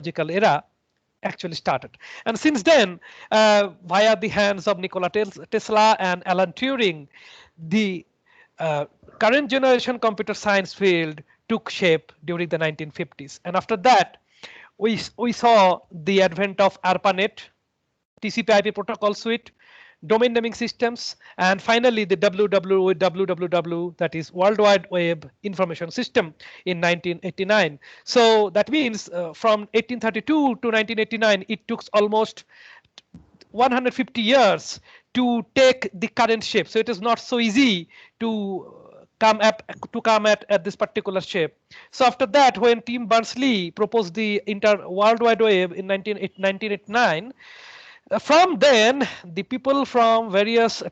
technological era actually started. And since then, via the hands of Nikola Tesla and Alan Turing, the uh, current generation computer science field took shape during the 1950s. And after that, we saw the advent of ARPANET, TCP/IP protocol suite, domain naming systems, and finally the WWW, that is World Wide Web Information System in 1989. So that means from 1832 to 1989, it took almost 150 years to take the current shape. So it is not so easy to at this particular shape. So after that, when Tim Berners-Lee proposed the World Wide Web in 1989, from then the people from various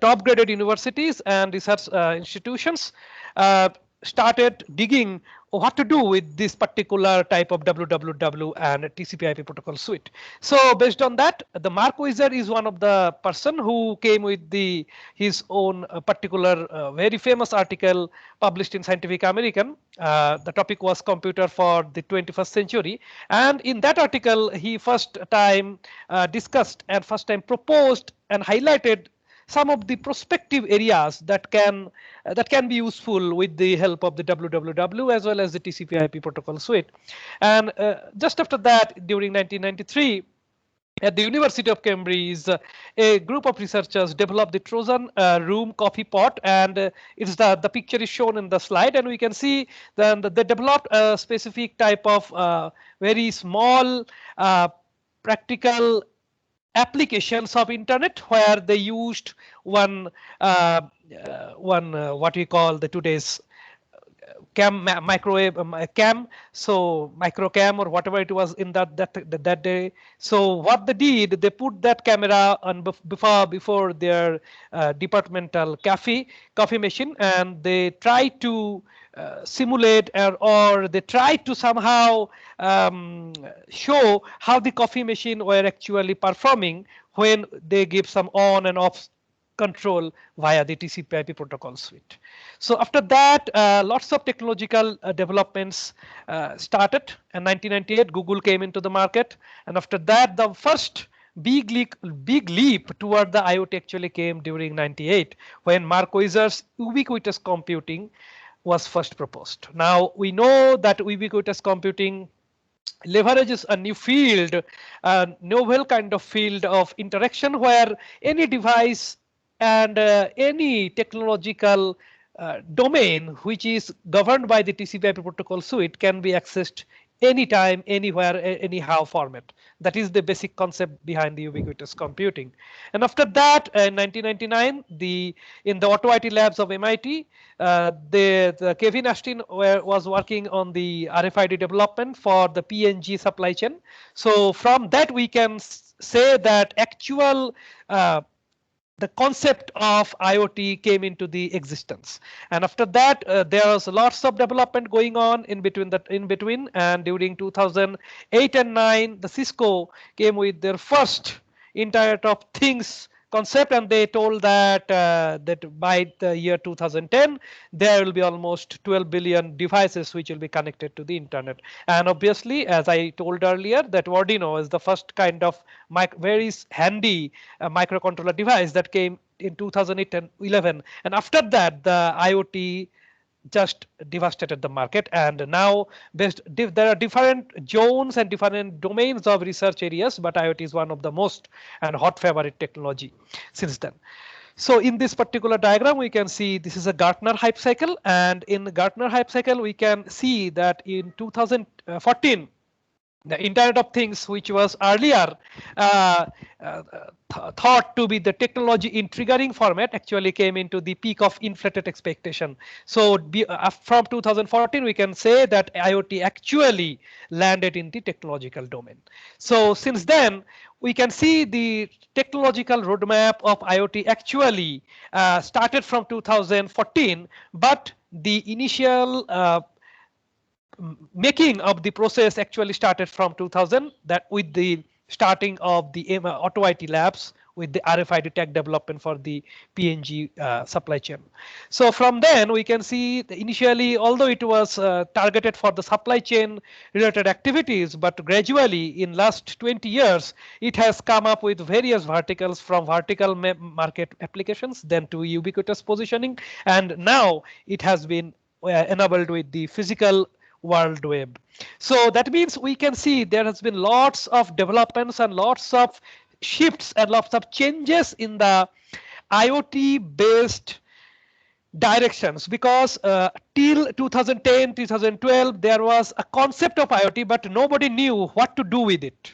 top graded universities and research institutions started digging what to do with this particular type of WWW and TCP/IP protocol suite. So based on that, the Mark Weiser is one of the person who came with his own particular very famous article published in Scientific American. The topic was computer for the 21st century, and in that article he first time discussed and first time proposed and highlighted some of the prospective areas that can be useful with the help of the WWW as well as the TCP/IP protocol suite. And just after that, during 1993, at the University of Cambridge, a group of researchers developed the Trojan room coffee pot, and it's the picture is shown in the slide, and we can see that they developed a specific type of very small practical applications of internet where they used one what we call the today's microwave cam, so micro cam or whatever it was in that day. So what they did, they put that camera on before their departmental coffee machine, and they try to simulate or they try to somehow show how the coffee machine were actually performing when they give some on and off control via the TCP/IP protocol suite. So after that, lots of technological developments started. In 1998, Google came into the market, and after that, the first big leap toward the IoT actually came during 98 when Mark Weiser's ubiquitous computing was first proposed. Now we know that ubiquitous computing leverages a new field, a novel kind of field of interaction where any device and any technological domain which is governed by the TCP/IP protocol suite can be accessed anytime, anywhere, anyhow format. That is the basic concept behind the ubiquitous computing. And after that, in 1999, in the Auto IT labs of MIT, the Kevin Ashton was working on the RFID development for the PNG supply chain. So from that, we can say that actual the concept of IoT came into the existence, and after that there was lots of development going on in between. And during 2008 and 9, the Cisco came with their first Internet of Things concept, and they told that by the year 2010 there will be almost 12 billion devices which will be connected to the internet. And obviously, as I told earlier, that Arduino is the first kind of very handy microcontroller device that came in 2008 and 11, and after that the IoT just devastated the market. And now there are different zones and different domains of research areas, but IoT is one of the most and hot favorite technology since then. So in this particular diagram, we can see this is a Gartner hype cycle, and in the Gartner hype cycle we can see that in 2014 the Internet of Things, which was earlier thought to be the technology in triggering format, actually came into the peak of inflated expectation. So from 2014, we can say that IoT actually landed in the technological domain. So since then, we can see the technological roadmap of IoT actually started from 2014, but the initial making of the process actually started from 2000, that with the starting of the Auto IT labs with the RFID tag development for the PNG supply chain. So from then we can see initially, although it was targeted for the supply chain related activities, but gradually in last 20 years, it has come up with various verticals, from vertical market applications, then to ubiquitous positioning, and now it has been enabled with the physical world web. So that means we can see there has been lots of developments and lots of shifts and lots of changes in the IoT based directions, because till 2010 2012 there was a concept of IoT, but nobody knew what to do with it,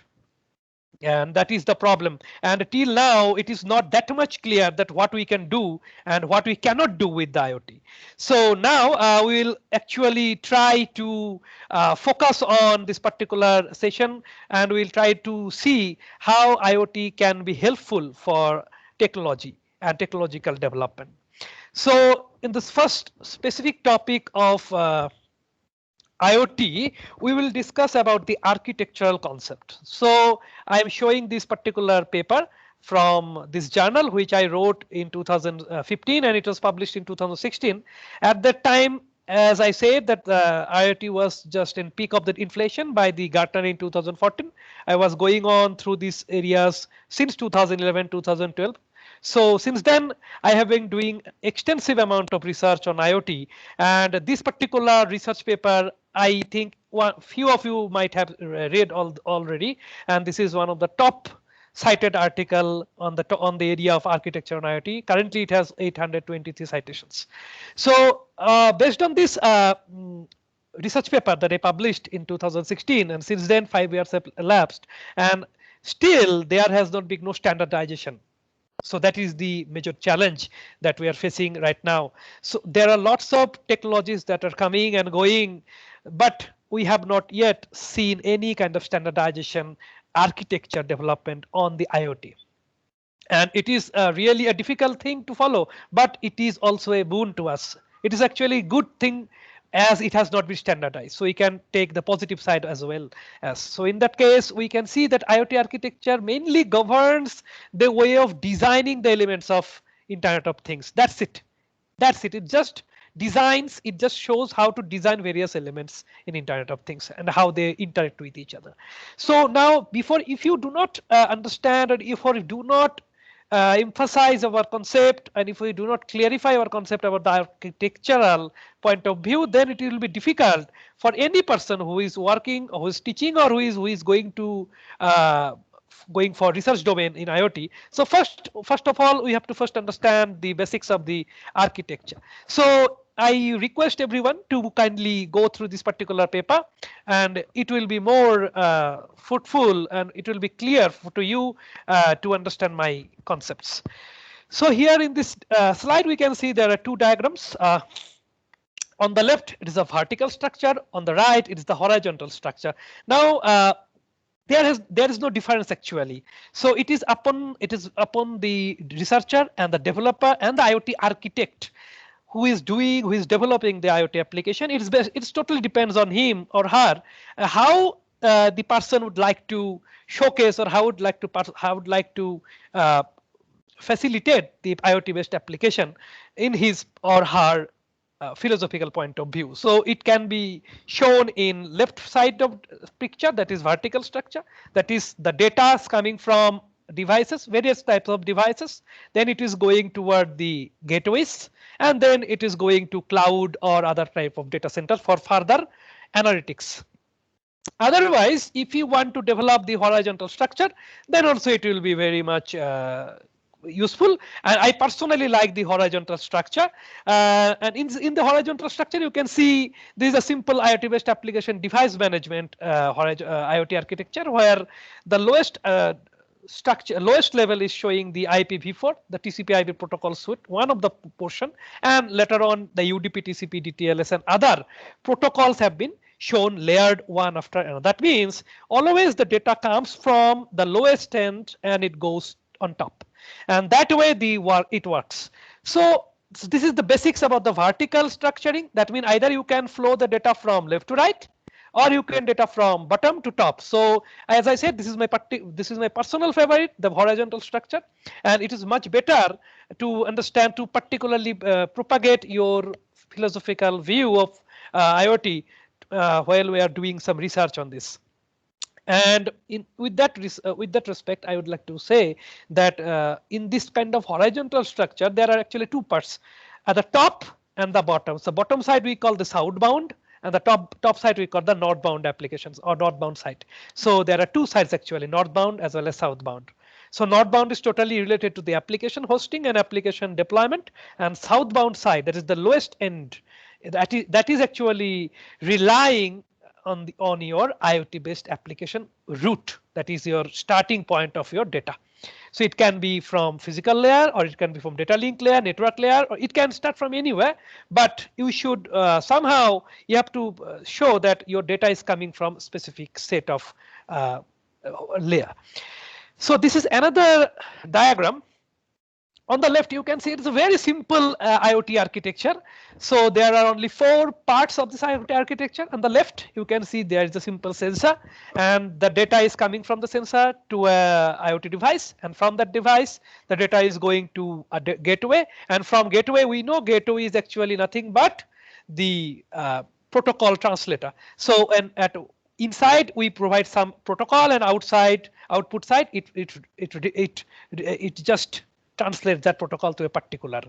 and that is the problem. And till now it is not that much clear that what we can do and what we cannot do with the IoT. So now we will actually try to focus on this particular session, and we'll try to see how IoT can be helpful for technology and technological development. So in this first specific topic of IoT, we will discuss about the architectural concept. So I am showing this particular paper from this journal, which I wrote in 2015, and it was published in 2016. At that time, as I said, that IoT was just in peak of the inflation by the Gartner in 2014. I was going on through these areas since 2011, 2012. So since then, I have been doing extensive amount of research on IoT, and this particular research paper, I think few of you might have read already, and this is one of the top cited article on the area of architecture on IoT. Currently, it has 823 citations. So based on this research paper that I published in 2016, and since then 5 years have elapsed, and still there has not been no standardization. So that is the major challenge that we are facing right now. So there are lots of technologies that are coming and going, but we have not yet seen any kind of standardization architecture development on the IoT. And it is really a difficult thing to follow, but it is also a boon to us. It is actually a good thing as it has not been standardized. So we can take the positive side as well as. So in that case, we can see that IoT architecture mainly governs the way of designing the elements of Internet of Things. That's it. That's it. It just designs, it just shows how to design various elements in Internet of Things and how they interact with each other. So now, if you do not understand, or if you do not emphasize our concept, and if we do not clarify our concept about the architectural point of view, then it will be difficult for any person who is working, who is teaching, or who is going to going for research domain in IoT. So first of all, we have to first understand the basics of the architecture. So I request everyone to kindly go through this particular paper, and it will be more fruitful, and it will be clear to you to understand my concepts. So here in this slide, we can see there are two diagrams. On the left, it is a vertical structure. On the right, it is the horizontal structure. Now, there is no difference actually. So it is upon the researcher and the developer and the IoT architect who is developing the IoT application. It totally depends on him or her how the person would like to showcase, or how would like to facilitate the IoT based application in his or her philosophical point of view. So it can be shown in left side of picture, that is vertical structure, that is the data is coming from devices, various types of devices, then it is going toward the gateways, and then it is going to cloud or other type of data center for further analytics. Otherwise, if you want to develop the horizontal structure, then also it will be very much useful, and I personally like the horizontal structure. And in the horizontal structure, you can see this is a simple IoT based application device management IoT architecture, where the lowest level is showing the IPv4, the TCP/IP protocol suite, one of the portion, and later on the UDP, TCP, DTLS, and other protocols have been shown layered one after another. That means always the data comes from the lowest end and it goes on top, and that way it works. So this is the basics about the vertical structuring. That means either you can flow the data from left to right, or you can data from bottom to top. So as I said, this is my personal favorite, the horizontal structure, and it is much better to understand, to particularly propagate your philosophical view of IoT while we are doing some research on this. And with that respect, I would like to say that in this kind of horizontal structure, there are actually two parts, at the top and the bottom. So bottom side we call the southbound, and the top side we call the northbound applications or northbound side. So there are two sides actually, northbound as well as southbound. So northbound is totally related to the application hosting and application deployment, and southbound side, that is the lowest end, that is actually relying on your IoT based application root, that is your starting point of your data. So it can be from physical layer, or it can be from data link layer, network layer, or it can start from anywhere, but you should somehow you have to show that your data is coming from specific set of layer. So this is another diagram. On the left, you can see it's a very simple IoT architecture. So there are only 4 parts of this IoT architecture. On the left, you can see there is a simple sensor, and the data is coming from the sensor to a IoT device, and from that device, the data is going to a gateway, and from gateway, we know gateway is actually nothing but the protocol translator. So and at inside we provide some protocol, and outside output side it just translate that protocol to a particular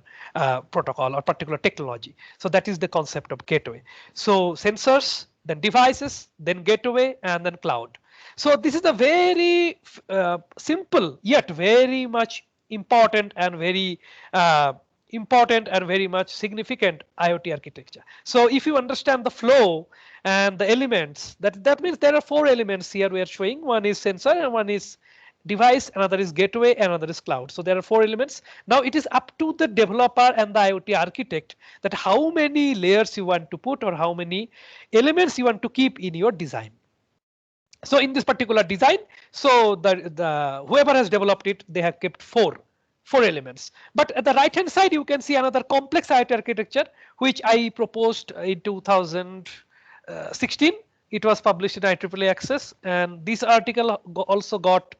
protocol or particular technology. So that is the concept of gateway. So sensors, then devices, then gateway, and then cloud. So this is a very simple yet very much important and very much significant IoT architecture. So if you understand the flow and the elements, that means there are 4 elements here we are showing. One is sensor, and one is device, another is gateway, and another is cloud. So there are 4 elements. Now it is up to the developer and the IoT architect that how many layers you want to put or how many elements you want to keep in your design. So in this particular design, so the whoever has developed it, they have kept four elements. But at the right hand side, you can see another complex IoT architecture, which I proposed in 2016. It was published in IEEE Access, and this article also got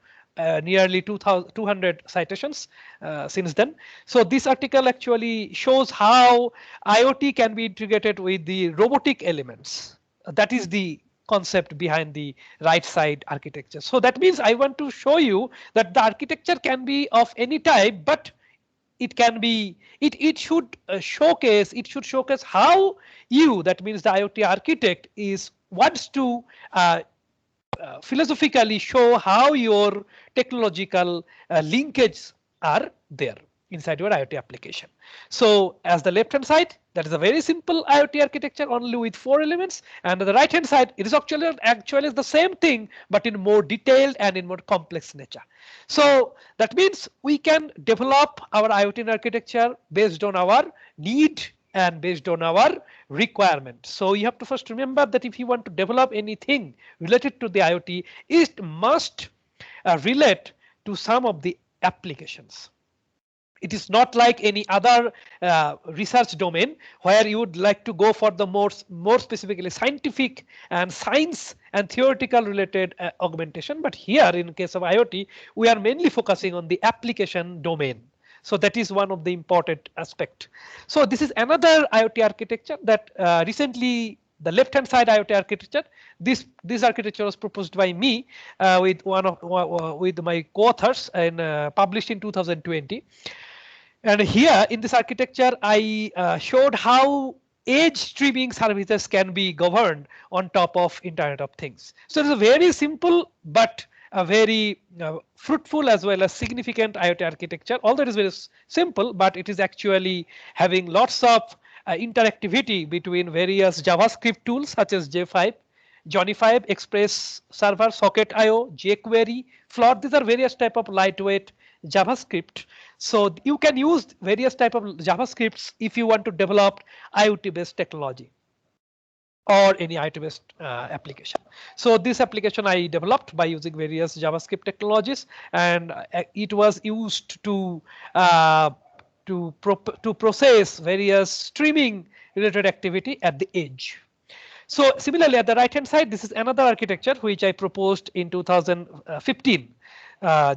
nearly 200 citations since then. So this article actually shows how IoT can be integrated with the robotic elements. That is the concept behind the right side architecture. So that means I want to show you that the architecture can be of any type, but it can be it should showcase how you, that means the IoT architect, is wants to philosophically show how your technological linkages are there inside your IoT application. So as the left hand side, that is a very simple IoT architecture only with 4 elements, and on the right hand side it is actually the same thing but in more detailed and in more complex nature. So that means we can develop our IoT architecture based on our need and based on our requirement. So you have to first remember that if you want to develop anything related to the IoT, it must relate to some of the applications. It is not like any other research domain where you would like to go for the more specifically scientific and science and theoretical related augmentation. But here in case of IoT, we are mainly focusing on the application domain. So that is one of the important aspect. So this is another IoT architecture that recently, the left hand side IoT architecture, this architecture was proposed by me with with my co-authors and published in 2020. And here in this architecture, I showed how edge streaming services can be governed on top of Internet of Things. So it's a very simple but a very fruitful as well as significant IoT architecture. Although it is very simple, but it is actually having lots of interactivity between various JavaScript tools such as J5, Johnny 5, Express Server, Socket.io, jQuery, Float. These are various type of lightweight JavaScript. So you can use various type of JavaScripts if you want to develop IoT based technology or any IoT based application. So this application I developed by using various JavaScript technologies, and it was used to process various streaming related activity at the edge. So similarly, at the right hand side, this is another architecture which I proposed in 2015.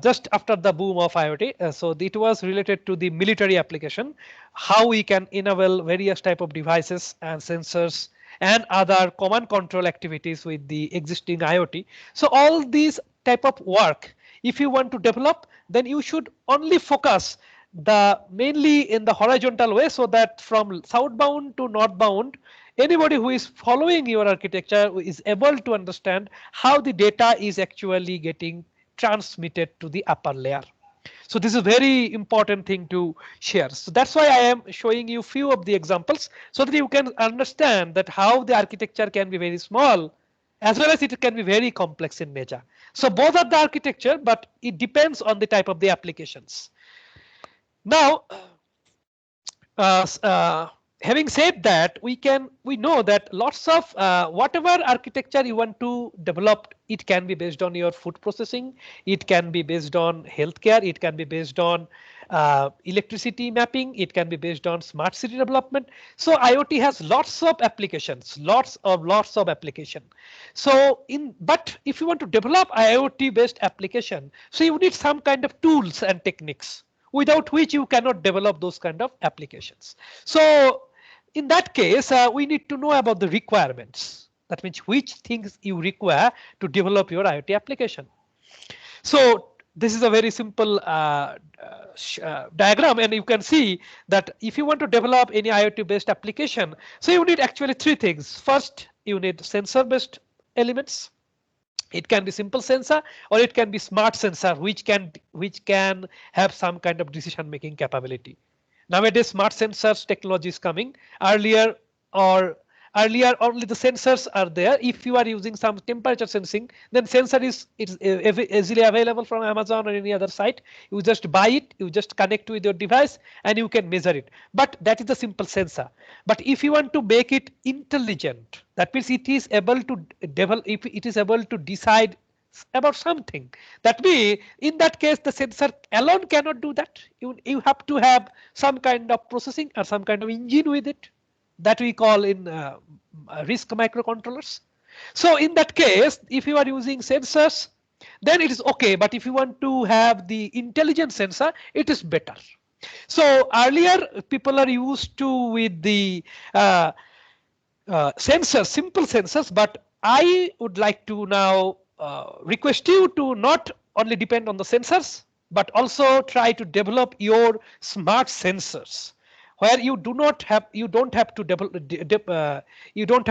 Just after the boom of IoT. So it was related to the military application, how we can enable various type of devices and sensors and other command control activities with the existing IoT. So all these type of work, if you want to develop, then you should only focus the mainly in the horizontal way, so that from southbound to northbound, anybody who is following your architecture is able to understand how the data is actually getting transmitted to the upper layer. So this is a very important thing to share. So that's why I am showing you few of the examples so that you can understand that how the architecture can be very small as well as it can be very complex in nature. So both are the architecture, but it depends on the type of the applications. Now, uh, having said that, we know that lots of whatever architecture you want to develop, it can be based on your food processing, it can be based on healthcare, it can be based on electricity mapping, it can be based on smart city development. So IoT has lots of applications, lots of application. So but if you want to develop IoT based application, so you need some kind of tools and techniques without which you cannot develop those kind of applications. So in that case, we need to know about the requirements. That means which things you require to develop your IoT application. So this is a very simple diagram, and you can see that if you want to develop any IoT based application, so you need actually three things. First, you need sensor based elements. It can be simple sensor or it can be smart sensor which can have some kind of decision making capability. Nowadays smart sensors technology is coming. Earlier only the sensors are there. If you are using some temperature sensing, then sensor is easily available from Amazon or any other site. You just buy it, you just connect with your device and you can measure it. But that is the simple sensor. But if you want to make it intelligent, that means it is able to develop, if it is able to decide about something, that means in that case the sensor alone cannot do that. You have to have some kind of processing or some kind of engine with it, that we call in RISC microcontrollers. So in that case, if you are using sensors, then it is okay. But if you want to have the intelligent sensor, it is better. So earlier people are used to with the sensors, simple sensors, but I would like to now request you to not only depend on the sensors, but also try to develop your smart sensors, where you don't have to you don't have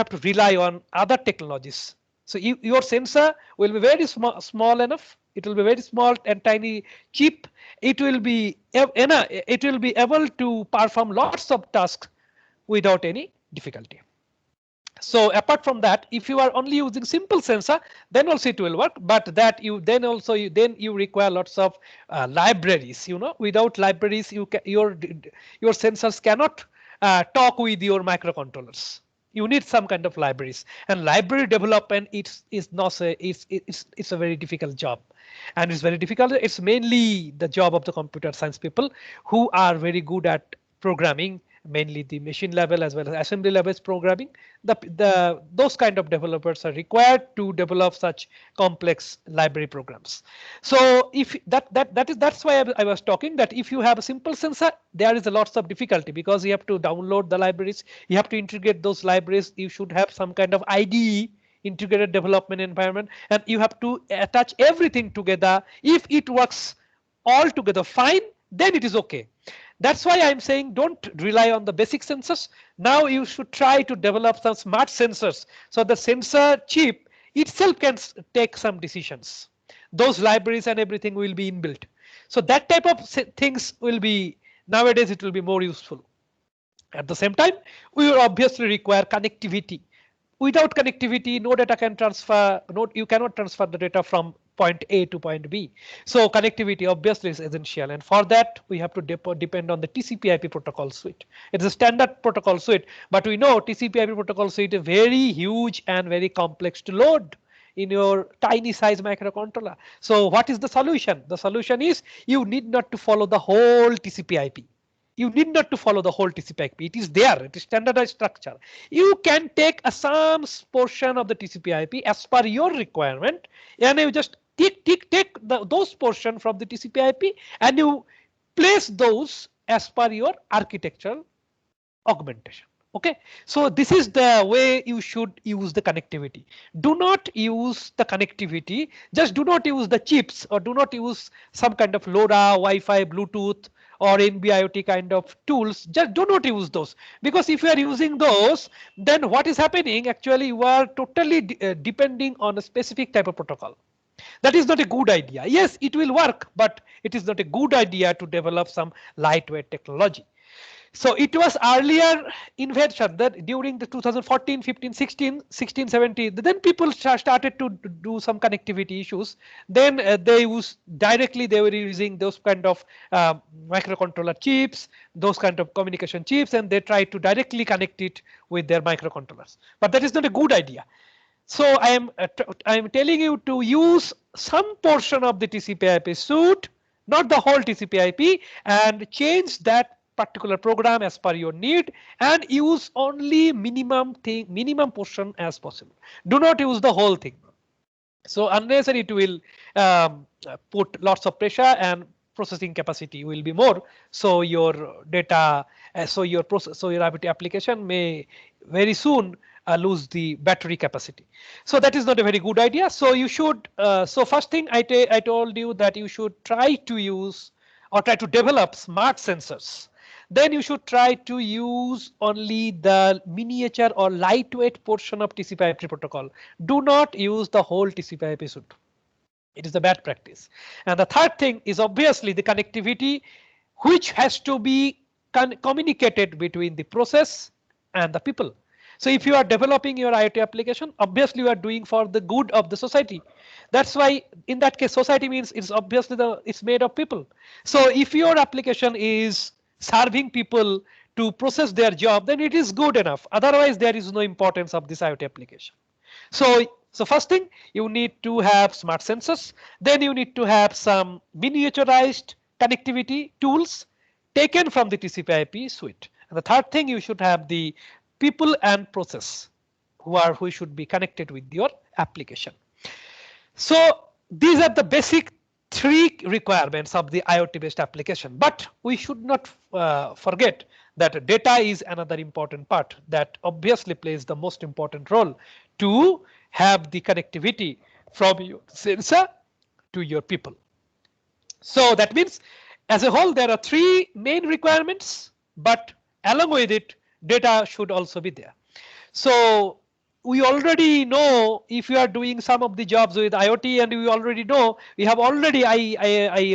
to rely on other technologies. So your sensor will be very small enough. It will be very small and tiny chip. It will be able to perform lots of tasks without any difficulty. So apart from that, if you are only using simple sensor, then also it will work. But that you then also you require lots of libraries. Without libraries, your sensors cannot talk with your microcontrollers. You need some kind of libraries, and library development is not it's a very difficult job, and it's very difficult. It's mainly the job of the computer science people who are very good at programming, mainly the machine level as well as assembly levels programming. Those kind of developers are required to develop such complex library programs. So if that's why I was talking that if you have a simple sensor, there is a lots of difficulty because you have to download the libraries, you have to integrate those libraries, you should have some kind of IDE, integrated development environment, and you have to attach everything together. If it works all together fine, then it is okay. That's why I'm saying don't rely on the basic sensors. Now you should try to develop some smart sensors, so the sensor chip itself can take some decisions. Those libraries and everything will be inbuilt. So that type of things will be, nowadays it will be more useful. At the same time, we will obviously require connectivity. Without connectivity, no data can transfer. You cannot transfer the data from point A to point B. So connectivity obviously is essential, and for that we have to depend on the TCP/IP protocol suite. It's a standard protocol suite, but we know TCP/IP protocol suite is very huge and very complex to load in your tiny size microcontroller. So what is the solution? The solution is you need not to follow the whole TCP/IP. You need not to follow the whole TCP/IP. It is there. It is standardized structure. You can take some portion of the TCP/IP as per your requirement, and you just take those portion from the TCP/IP and you place those as per your architectural augmentation. Okay, so this is the way you should use the connectivity. Do not use the connectivity, just do not use the chips or do not use some kind of LoRa, Wi-Fi, Bluetooth or NB-IoT kind of tools. Just do not use those, because if you are using those, then what is happening, actually you are totally depending on a specific type of protocol. That is not a good idea. Yes, it will work, but it is not a good idea to develop some lightweight technology. So it was earlier invention that during the 2014, 15, 16, 16, 17, then people started to do some connectivity issues. Then they were using those kind of microcontroller chips, those kind of communication chips, and they tried to directly connect it with their microcontrollers. But that is not a good idea. So I am telling you to use some portion of the TCP/IP suite, not the whole TCP/IP, and change that particular program as per your need and use only minimum portion as possible. Do not use the whole thing. So unnecessary it will put lots of pressure and processing capacity will be more. So your data, so your IoT application may very soon lose the battery capacity. So that is not a very good idea. So you should, so first thing I told you that you should try to use or try to develop smart sensors. Then you should try to use only the miniature or lightweight portion of TCP/IP protocol. Do not use the whole TCP/IP suite. It is a bad practice. And the third thing is obviously the connectivity, which has to be communicated between the process and the people. So if you are developing your IoT application, obviously you are doing for the good of the society. That's why in that case, society means it's obviously it's made of people. So if your application is serving people to process their job, then it is good enough. Otherwise, there is no importance of this IoT application. So first thing, you need to have smart sensors. Then you need to have some miniaturized connectivity tools taken from the TCP/IP suite. And the third thing, you should have the people and process who should be connected with your application. So these are the basic three requirements of the IoT based application, but we should not forget that data is another important part that obviously plays the most important role to have the connectivity from your sensor to your people. So that means as a whole there are three main requirements, but along with it data should also be there. So we already know if you are doing some of the jobs with IoT, and we already know we have already, I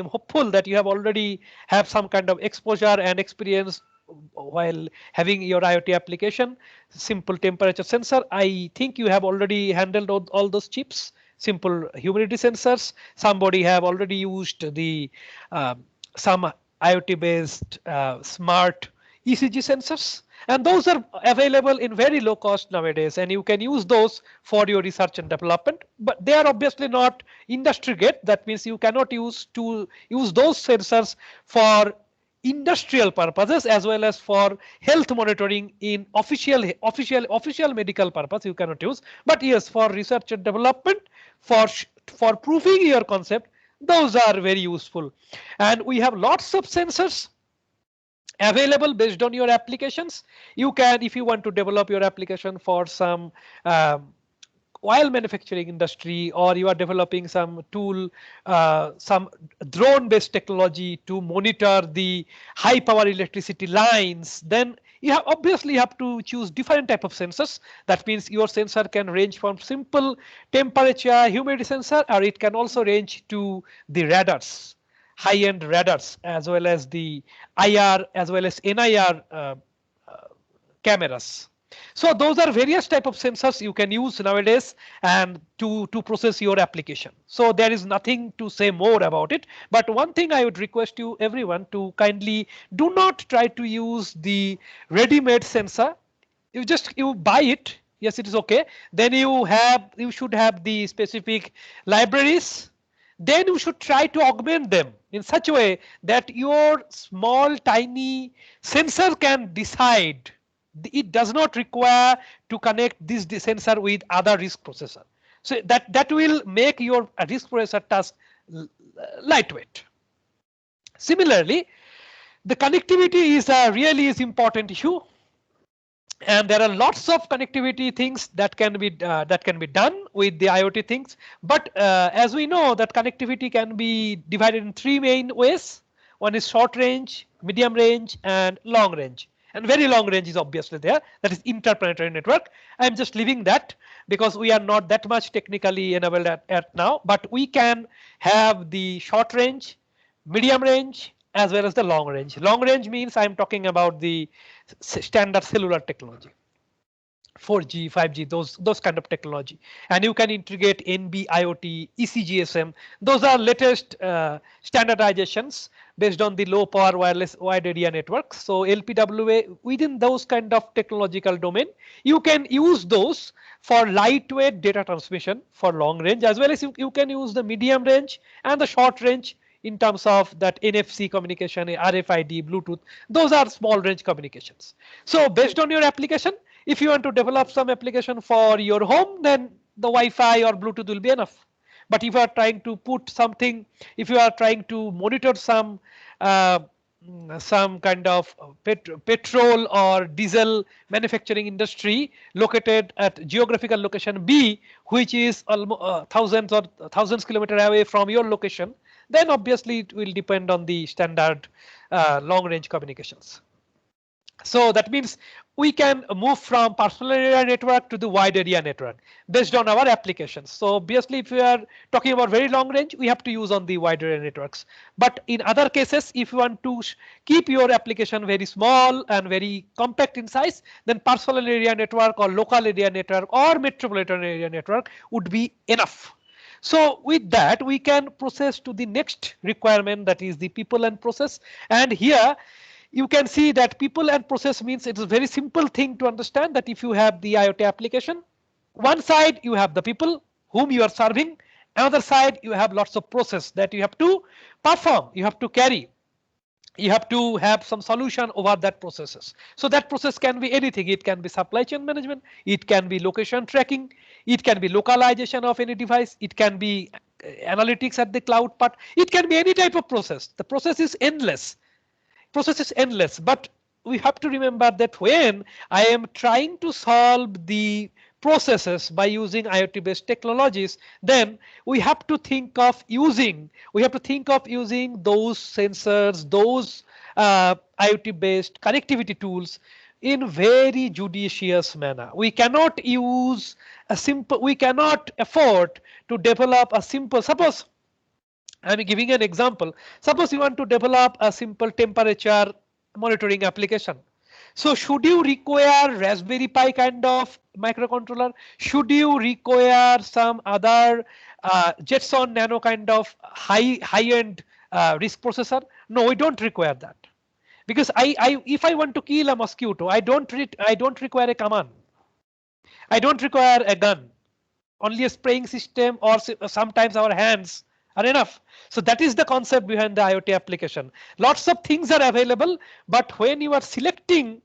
am hopeful that you have already have some kind of exposure and experience while having your IoT application. Simple temperature sensor, I think you have already handled all those chips. Simple humidity sensors, somebody have already used the some IoT based smart ECG sensors. And those are available in very low cost nowadays, and you can use those for your research and development, but they are obviously not industry grade. That means you cannot use those sensors for industrial purposes as well as for health monitoring in official medical purpose you cannot use. But yes, for research and development, for proving your concept, those are very useful. And we have lots of sensors available based on your applications. You can, if you want to develop your application for some oil manufacturing industry, or you are developing some tool, some drone based technology to monitor the high power electricity lines, then you have obviously have to choose different type of sensors. That means your sensor can range from simple temperature humidity sensor, or it can also range to the radars, high-end radars, as well as the IR as well as NIR cameras. So those are various type of sensors you can use nowadays and to process your application. So there is nothing to say more about it. But one thing I would request you everyone to kindly do not try to use the ready-made sensor. You buy it. Yes, it is okay. Then you should have the specific libraries then you should try to augment them in such a way that your small tiny sensor can decide. It does not require to connect this sensor with other RISC processor. So that will make your RISC processor task lightweight. Similarly, the connectivity is a really is important issue, and there are lots of connectivity things that can be done with the IoT things. But as we know that connectivity can be divided in three main ways. One is short range, medium range, and long range. And very long range is obviously there. That is interplanetary network. I am just leaving that because we are not that much technically enabled at now. But we can have the short range, medium range, as well as the long range. Long range means I am talking about the standard cellular technology. 4G, 5G, those kind of technology, and you can integrate NB, IoT, ECGSM. Those are latest standardizations based on the low power wireless wide area networks. So LPWA within those kind of technological domain, you can use those for lightweight data transmission for long range, as well as you can use the medium range and the short range in terms of that NFC communication, RFID, Bluetooth. Those are small range communications. So based on your application, if you want to develop some application for your home, then the Wi-Fi or Bluetooth will be enough. But if you are trying to put something, if you are trying to monitor some kind of petrol or diesel manufacturing industry located at geographical location B, which is almost thousands kilometers away from your location, then obviously it will depend on the standard long range communications. So that means we can move from personal area network to the wide area network based on our applications. So obviously if we are talking about very long range, we have to use on the wide area networks. But in other cases, if you want to keep your application very small and very compact in size, then personal area network or local area network or metropolitan area network would be enough. So with that, we can process to the next requirement, that is the people and process. And here you can see that people and process means it's a very simple thing to understand, that if you have the IoT application, one side you have the people whom you are serving, another side you have lots of process that you have to perform, you have to carry. You have to have some solution over that processes. So that process can be anything. It can be supply chain management, it can be location tracking, it can be localization of any device, it can be analytics at the cloud part, it can be any type of process. The process is endless. Process is endless, but we have to remember that when I am trying to solve the processes by using IoT based technologies, then we have to think of using those sensors, those IoT based connectivity tools in very judicious manner. We cannot afford to develop a simple, suppose I'm giving an example. Suppose you want to develop a simple temperature monitoring application. So should you require Raspberry Pi kind of microcontroller? Should you require some other Jetson Nano kind of high-end RISC processor? No, we don't require that. Because if I want to kill a mosquito, I don't require a command. I don't require a gun. Only a spraying system, or sometimes our hands are enough. So that is the concept behind the IoT application. Lots of things are available, but when you are selecting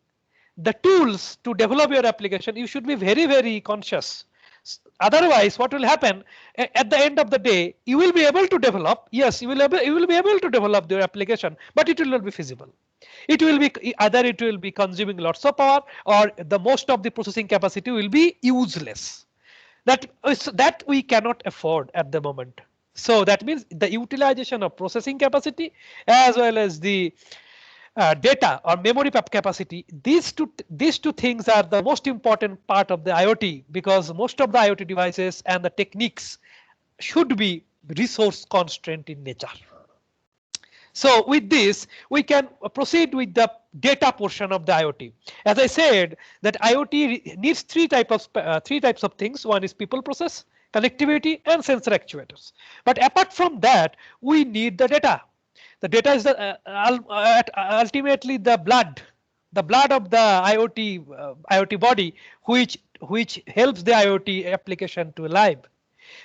the tools to develop your application, you should be very, very conscious. Otherwise, what will happen at the end of the day, you will be able to develop. Yes, you will be able to develop your application, but it will not be feasible. It will be either it will be consuming lots of power, or the most of the processing capacity will be useless. That we cannot afford at the moment. So that means the utilization of processing capacity as well as the data or memory capacity, these two things are the most important part of the IoT, because most of the IoT devices and the techniques should be resource constraint in nature. So with this, we can proceed with the data portion of the IoT. As I said, that IoT needs three types of things. One is people, process, connectivity, and sensor actuators. But apart from that, we need the data. The data is ultimately the blood of the IoT body, which helps the IoT application to live.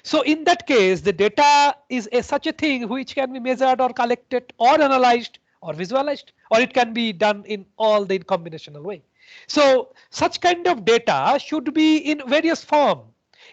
So in that case, the data is such a thing which can be measured or collected or analyzed or visualized, or it can be done in all the combinational way. So such kind of data should be in various form.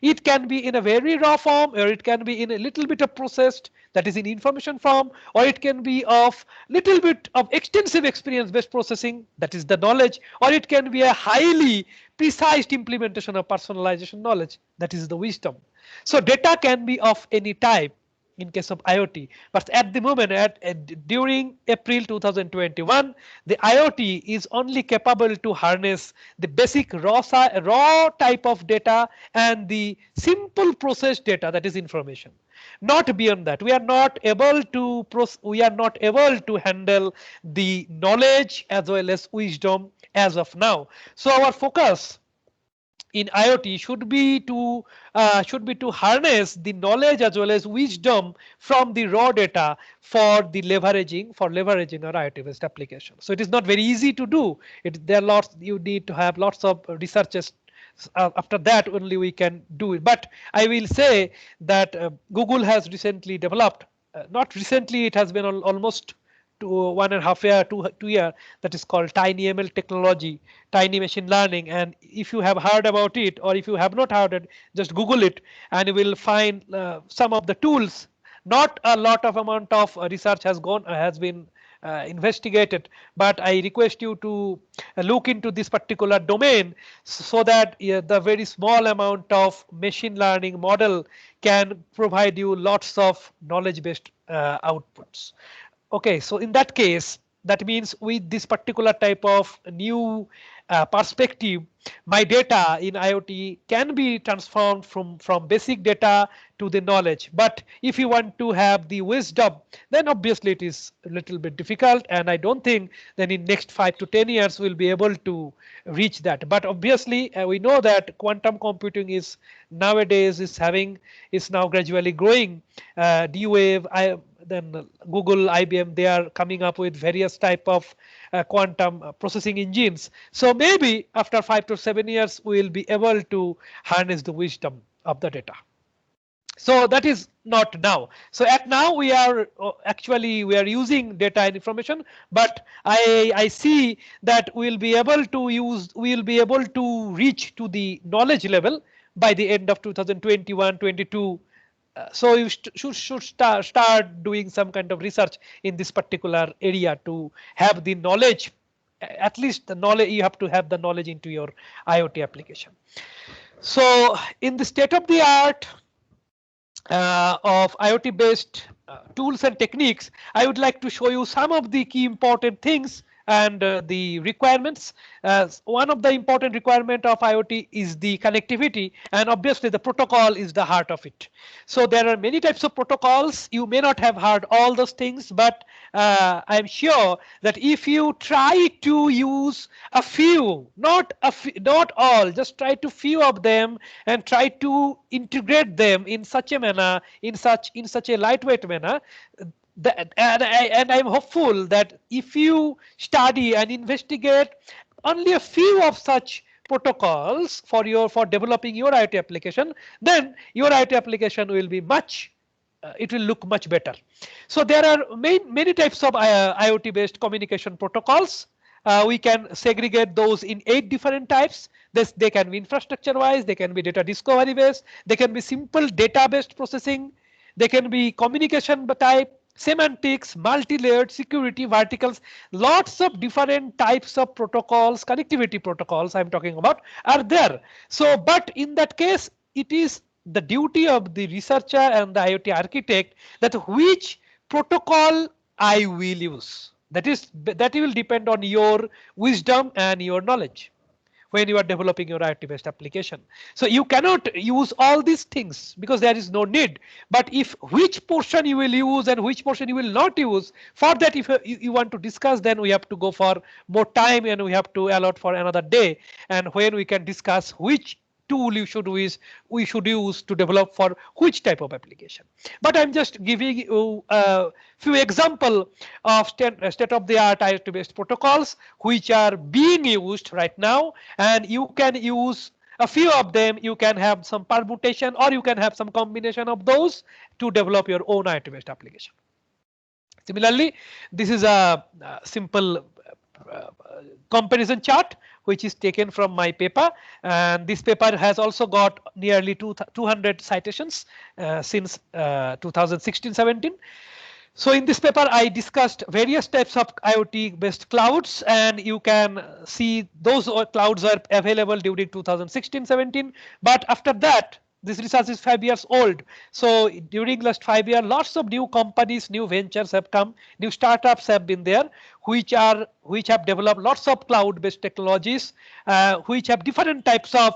It can be in a very raw form, or it can be in a little bit of processed, that is in information form, or it can be of little bit of extensive experience based processing, that is the knowledge, or it can be a highly precise implementation of personalization knowledge, that is the wisdom. So data can be of any type in case of IoT, but at the moment during April 2021, the IoT is only capable to harness the basic raw type of data and the simple processed data, that is information. Not beyond that, we are not able to handle the knowledge as well as wisdom as of now. So our focus in IoT should be to harness the knowledge as well as wisdom from the raw data for the leveraging our IoT based application. So it is not very easy to do. There are lots, you need to have lots of researches. After that only we can do it. But I will say that Google has recently developed, not recently, it has been almost to 1.5 year, 2 year, that is called TinyML technology, tiny machine learning. And if you have heard about it, or if you have not heard it, just Google it and you will find some of the tools. Not a lot of amount of research has been investigated, but I request you to look into this particular domain so that the very small amount of machine learning model can provide you lots of knowledge based outputs. Okay, so in that case, that means with this particular type of new perspective, my data in IoT can be transformed from basic data to the knowledge. But if you want to have the wisdom, then obviously it is a little bit difficult, and I don't think then in next 5 to 10 years we'll be able to reach that. But obviously we know that quantum computing is nowadays is now gradually growing. D-Wave, then Google, IBM, they are coming up with various type of quantum processing engines. So maybe after 5 to 7 years, we will be able to harness the wisdom of the data. So that is not now. So at now we are actually we are using data and information, but I see that we'll be able to reach to the knowledge level by the end of 2021, 22. So you should start doing some kind of research in this particular area to have the knowledge. At least the knowledge, you have to have the knowledge into your IoT application. So in the state of the art of IoT based tools and techniques, I would like to show you some of the key important things and the requirements. One of the important requirement of IoT is the connectivity, and obviously the protocol is the heart of it. So there are many types of protocols. You may not have heard all those things, but I'm sure that if you try to use a few, not all, just try to few of them and try to integrate them in such a manner, in such a lightweight manner, and I'm hopeful that if you study and investigate only a few of such protocols for developing your IoT application, then your IoT application will be it will look much better. So there are many types of IoT based communication protocols. We can segregate those in 8 different types. They can be infrastructure wise, they can be data discovery based, they can be simple data based processing, they can be communication type, semantics, multi-layered, security, verticals. Lots of different types of protocols, connectivity protocols I'm talking about, are there. So but in that case, it is the duty of the researcher and the IoT architect that which protocol I will use. That will depend on your wisdom and your knowledge when you are developing your IoT based application. So you cannot use all these things because there is no need. But if which portion you will use and which portion you will not use, for that if you want to discuss, then we have to go for more time and we have to allot for another day, and when we can discuss which tool we should use to develop for which type of application. But I'm just giving you a few example of state of the art IoT based protocols which are being used right now, and you can use a few of them you can have some permutation or you can have some combination of those to develop your own IoT based application. Similarly, this is a simple comparison chart which is taken from my paper, and this paper has also got nearly 200 citations since 2016-17. So in this paper, I discussed various types of IoT based clouds, and you can see those clouds are available during 2016-17. But after that, this research is 5 years old. So during last 5 years, lots of new companies, new ventures have come, new startups have been there, which have developed lots of cloud based technologies, which have different types of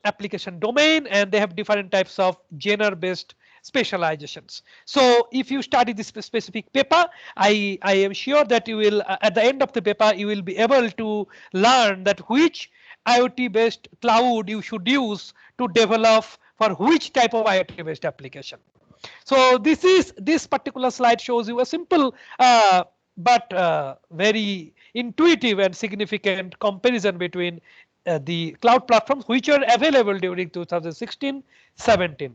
application domain, and they have different types of genre based specializations. So if you study this specific paper, I am sure that you will at the end of the paper you will be able to learn that which IoT based cloud you should use to develop for which type of IoT based application. So this particular slide shows you a simple but very intuitive and significant comparison between the cloud platforms which are available during 2016-17.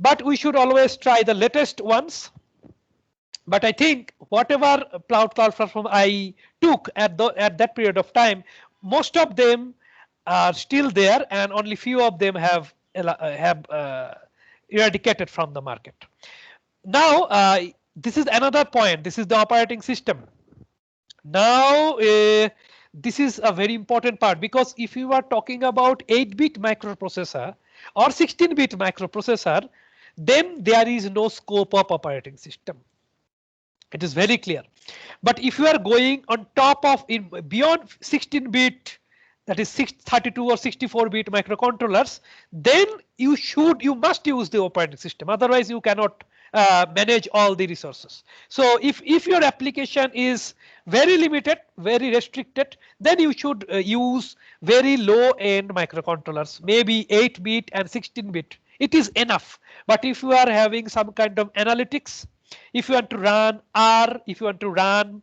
But we should always try the latest ones. But I think whatever cloud platform I took at that period of time, most of them are still there, and only few of them have eradicated from the market. Now this is another point. This is the operating system. Now this is a very important part, because if you are talking about 8-bit microprocessor or 16-bit microprocessor, then there is no scope of operating system. It is very clear. But if you are going on top of beyond 16-bit, that is 32 or 64-bit microcontrollers, then you must use the operating system. Otherwise, you cannot manage all the resources. So if your application is very limited, very restricted, then you should use very low end microcontrollers, maybe 8-bit and 16-bit. It is enough. But if you are having some kind of analytics, if you want to run R, if you want to run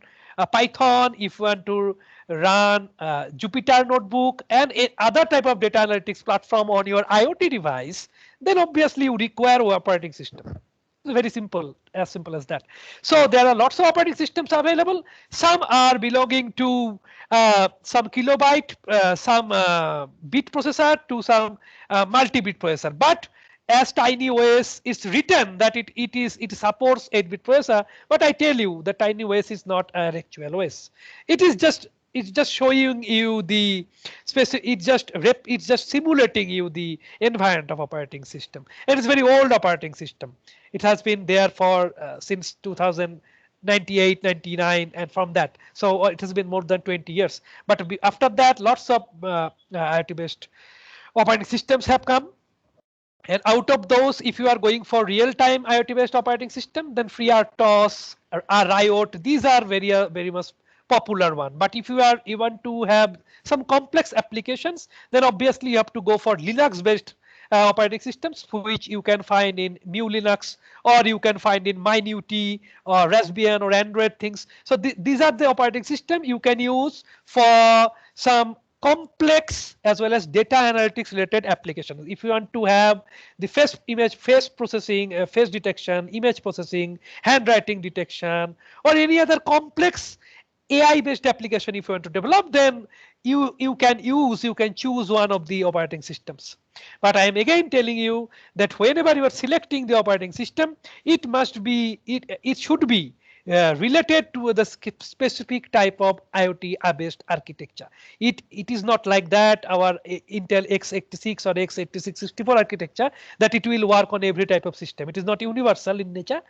Python, if you want to run Jupyter Notebook and other type of data analytics platform on your IoT device, then obviously you require an operating system. It's very simple as that. So there are lots of operating systems available. Some are belonging to some kilobyte, some bit processor to some multi-bit processor. But as TinyOS is written that it supports 8-bit processor, but I tell you the TinyOS is not an actual OS. It's just showing you the specific. It's just simulating you the environment of operating system, and it's very old operating system. It has been there for since 2098, 99, and from that, so it has been more than 20 years. But after that, lots of IoT-based operating systems have come. And out of those, if you are going for real-time IoT-based operating system, then FreeRTOS or Riot, these are very much popular one. But if you want to have some complex applications, then obviously you have to go for Linux-based operating systems, which you can find in Mu Linux, or you can find in MyNUT or Raspbian or Android things. So these are the operating system you can use for some complex as well as data analytics related applications. If you want to have the face processing, face detection, image processing, handwriting detection, or any other complex AI based application if you want to develop, then you can choose one of the operating systems. But I am again telling you that whenever you are selecting the operating system, it should be related to the specific type of IoT based architecture. It is not like that our Intel x86 or x86-64 architecture that it will work on every type of system. It is not universal in nature.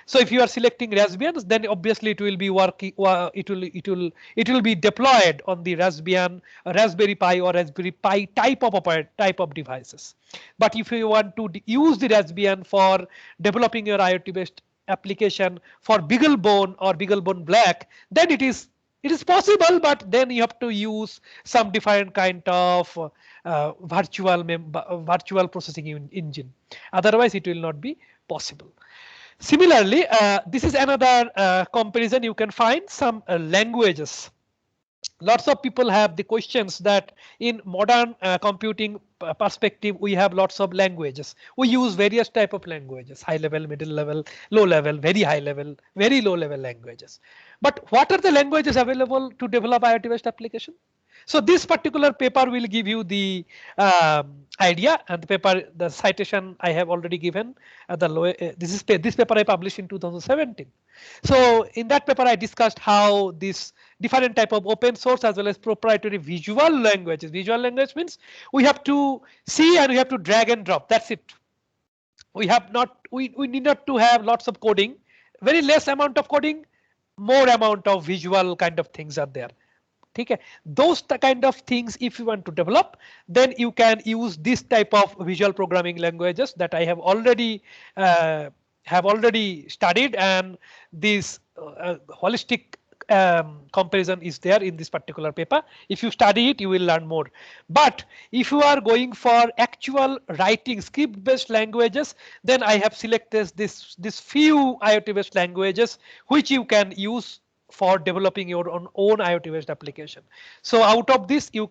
So if you are selecting Raspbian, then obviously it will be working. It will be deployed on the Raspbian, Raspberry Pi or Raspberry Pi type of devices. But if you want to use the Raspbian for developing your IoT based application for BeagleBone or BeagleBone Black, then it is possible, but then you have to use some different kind of virtual processing engine. Otherwise, it will not be possible. Similarly, this is another comparison. You can find some languages lots of people have the questions that in modern computing perspective we have lots of languages. We use various type of languages: high level, middle level, low level, very high level, very low level languages. But what are the languages available to develop IoT based application? So this particular paper will give you the idea, and the paper, the citation I have already given. This paper I published in 2017. So in that paper I discussed how this different type of open source as well as proprietary visual languages. Visual language means we have to see and we have to drag and drop. That's it. We have not, we need not to have lots of coding. Very less amount of coding, more amount of visual kind of things are there. Okay, those kind of things if you want to develop, then you can use this type of visual programming languages that I have already studied, and this holistic comparison is there in this particular paper. If you study it, you will learn more. But if you are going for actual writing script based languages, then I have selected this few IoT based languages which you can use for developing your own IoT based application. So out of this you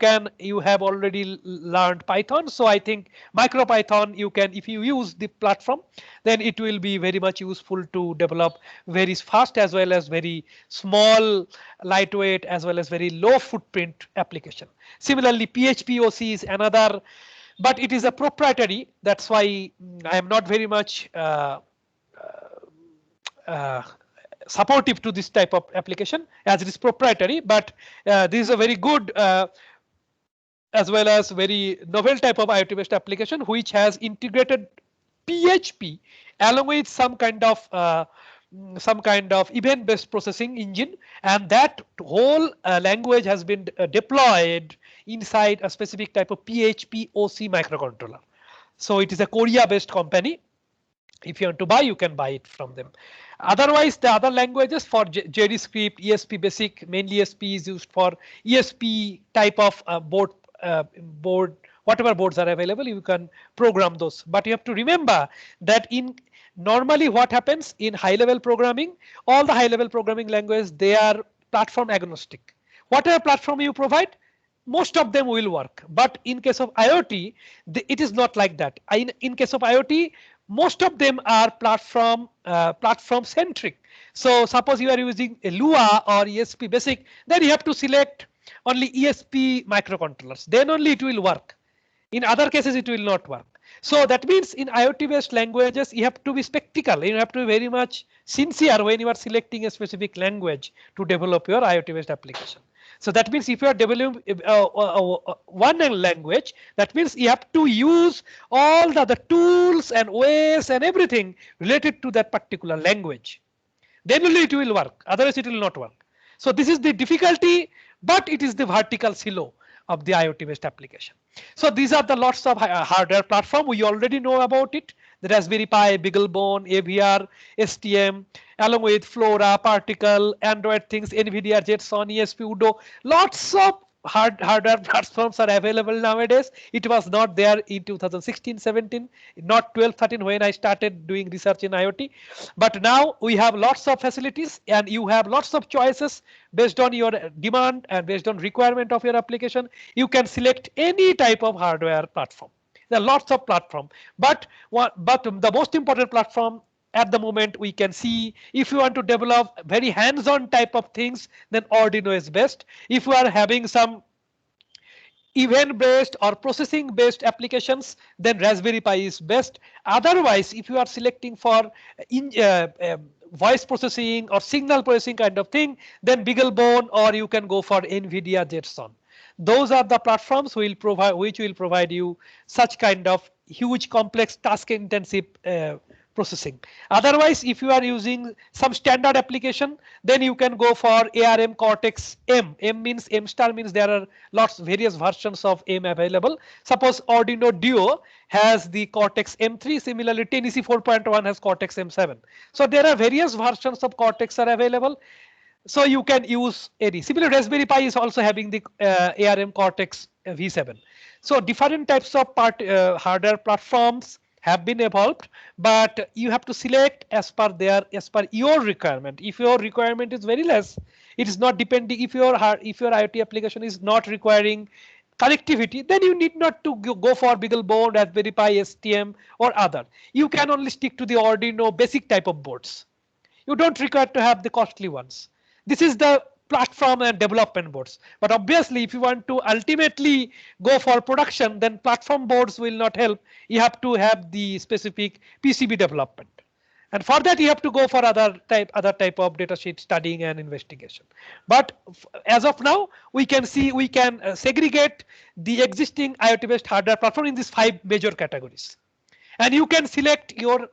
have already learned Python. So I think MicroPython you can, if you use the platform, then it will be very much useful to develop very fast as well as very small, lightweight as well as very low footprint application. Similarly, PHP-OC is another, but it is a proprietary. That's why I am not very much supportive to this type of application as it is proprietary, but this is a very good as well as very novel type of IoT based application which has integrated PHP along with some kind of event based processing engine, and that whole language has been deployed inside a specific type of PHP OC microcontroller. So it is a Korea based company. If you want to buy, you can buy it from them. Otherwise, the other languages for JDScript, ESP Basic, mainly ESP is used for ESP type of board, whatever boards are available, you can program those. But you have to remember that in normally what happens in high level programming, all the high level programming languages, they are platform agnostic. Whatever platform you provide, most of them will work. But in case of IoT, it is not like that. In case of IoT, most of them are platform centric. So suppose you are using a Lua or ESP Basic, then you have to select only ESP microcontrollers. Then only it will work. In other cases, it will not work. So that means in IoT based languages, you have to be spectacle. You have to be very much sincere when you are selecting a specific language to develop your IoT based application. So that means if you are developing one language, that means you have to use all the other tools and ways and everything related to that particular language. Then only it will work. Otherwise, it will not work. So this is the difficulty, but it is the vertical silo of the IoT based application. So these are the lots of hardware platform. We already know about it. The Raspberry Pi, BeagleBone, AVR, STM, along with Flora, Particle, Android things, NVIDIA, Jetson, ESP, Udo. Lots of hardware platforms are available nowadays. It was not there in 2016-17, not 12-13 when I started doing research in IoT. But now we have lots of facilities and you have lots of choices based on your demand and based on requirement of your application. You can select any type of hardware platform. There are lots of platforms, but the most important platform at the moment we can see, if you want to develop very hands-on type of things, then Arduino is best. If you are having some event based or processing based applications, then Raspberry Pi is best. Otherwise, if you are selecting for voice processing or signal processing kind of thing, then BeagleBone, or you can go for NVIDIA Jetson. Those are the platforms which will provide you such kind of huge complex task intensive processing. Otherwise, if you are using some standard application, then you can go for ARM Cortex M. M means M star means there are various versions of M available. Suppose Arduino Duo has the Cortex M3. Similarly, Tennessee 4.1 has Cortex M7. So there are various versions of Cortex are available. So you can use any. Similarly, Raspberry Pi is also having the ARM Cortex V7. So different types of hardware platforms have been evolved, but you have to select as per your requirement. If your requirement is very less, It is not depending if your IoT application is not requiring connectivity, then you need not to go for BeagleBoard, Raspberry Pi, STM or other. You can only stick to the Arduino basic type of boards. You don't require to have the costly ones. This is the platform and development boards. But obviously, if you want to ultimately go for production, then platform boards will not help. You have to have the specific PCB development. And for that, you have to go for other type of datasheet studying and investigation. But as of now, we can see we can segregate the existing IoT based hardware platform in these 5 major categories. And you can select your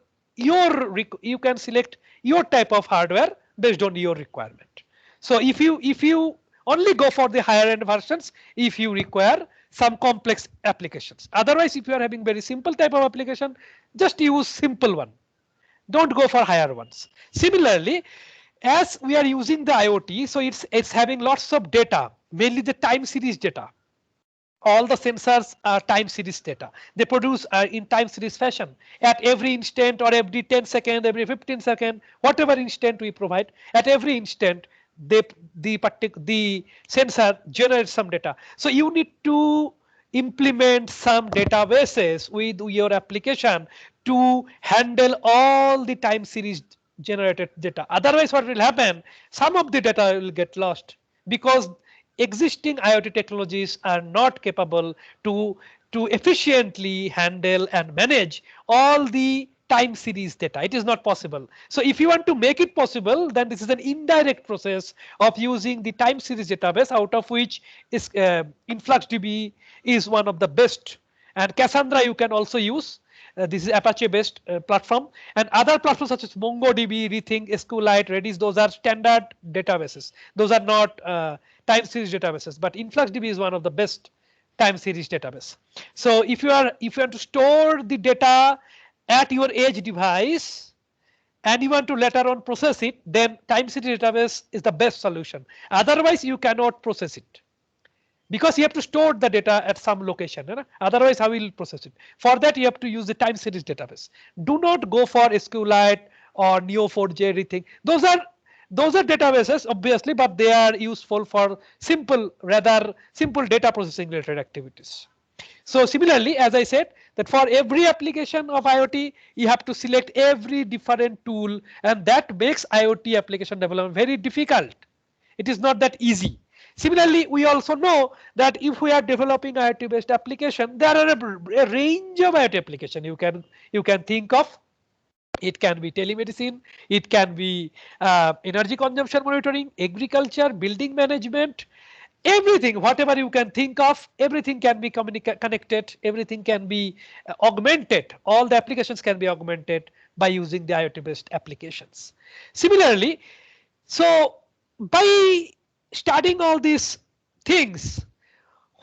type of hardware based on your requirement. So if you only go for the higher end versions if you require some complex applications. Otherwise, if you are having very simple type of application, just use simple one. Don't go for higher ones. Similarly, as we are using the IoT, so it's having lots of data, mainly the time series data. All the sensors are time series data. They produce in time series fashion at every instant or every 10 seconds, every 15 seconds, whatever instant we provide. At every instant, the sensor generates some data. So you need to implement some databases with your application to handle all the time series generated data. Otherwise, what will happen? Some of the data will get lost because existing IoT technologies are not capable to efficiently handle and manage all the time series data. It is not possible. So if you want to make it possible, then this is an indirect process of using the time series database, out of which is InfluxDB is one of the best, and Cassandra you can also use. This is Apache based platform, and other platforms such as MongoDB, Rethink, SQLite, Redis, those are standard databases. Those are not time series databases, but InfluxDB is one of the best time series database. So if you want to store the data at your edge device and you want to later on process it, then time series database is the best solution. Otherwise, you cannot process it, because you have to store the data at some location. Otherwise, how will you process it? For that, you have to use the time series database. Do not go for SQLite or Neo4j, everything. Those are databases, obviously, but they are useful for simple data processing related activities. So similarly, as I said, that for every application of IoT, you have to select every different tool, and that makes IoT application development very difficult. It is not that easy. Similarly, we also know that if we are developing IoT based application, there are a range of IoT application you can think of. It can be telemedicine, it can be energy consumption monitoring, agriculture, building management, everything, whatever you can think of, everything can be connected, everything can be augmented. All the applications can be augmented by using the IoT based applications. Similarly, so by studying all these things,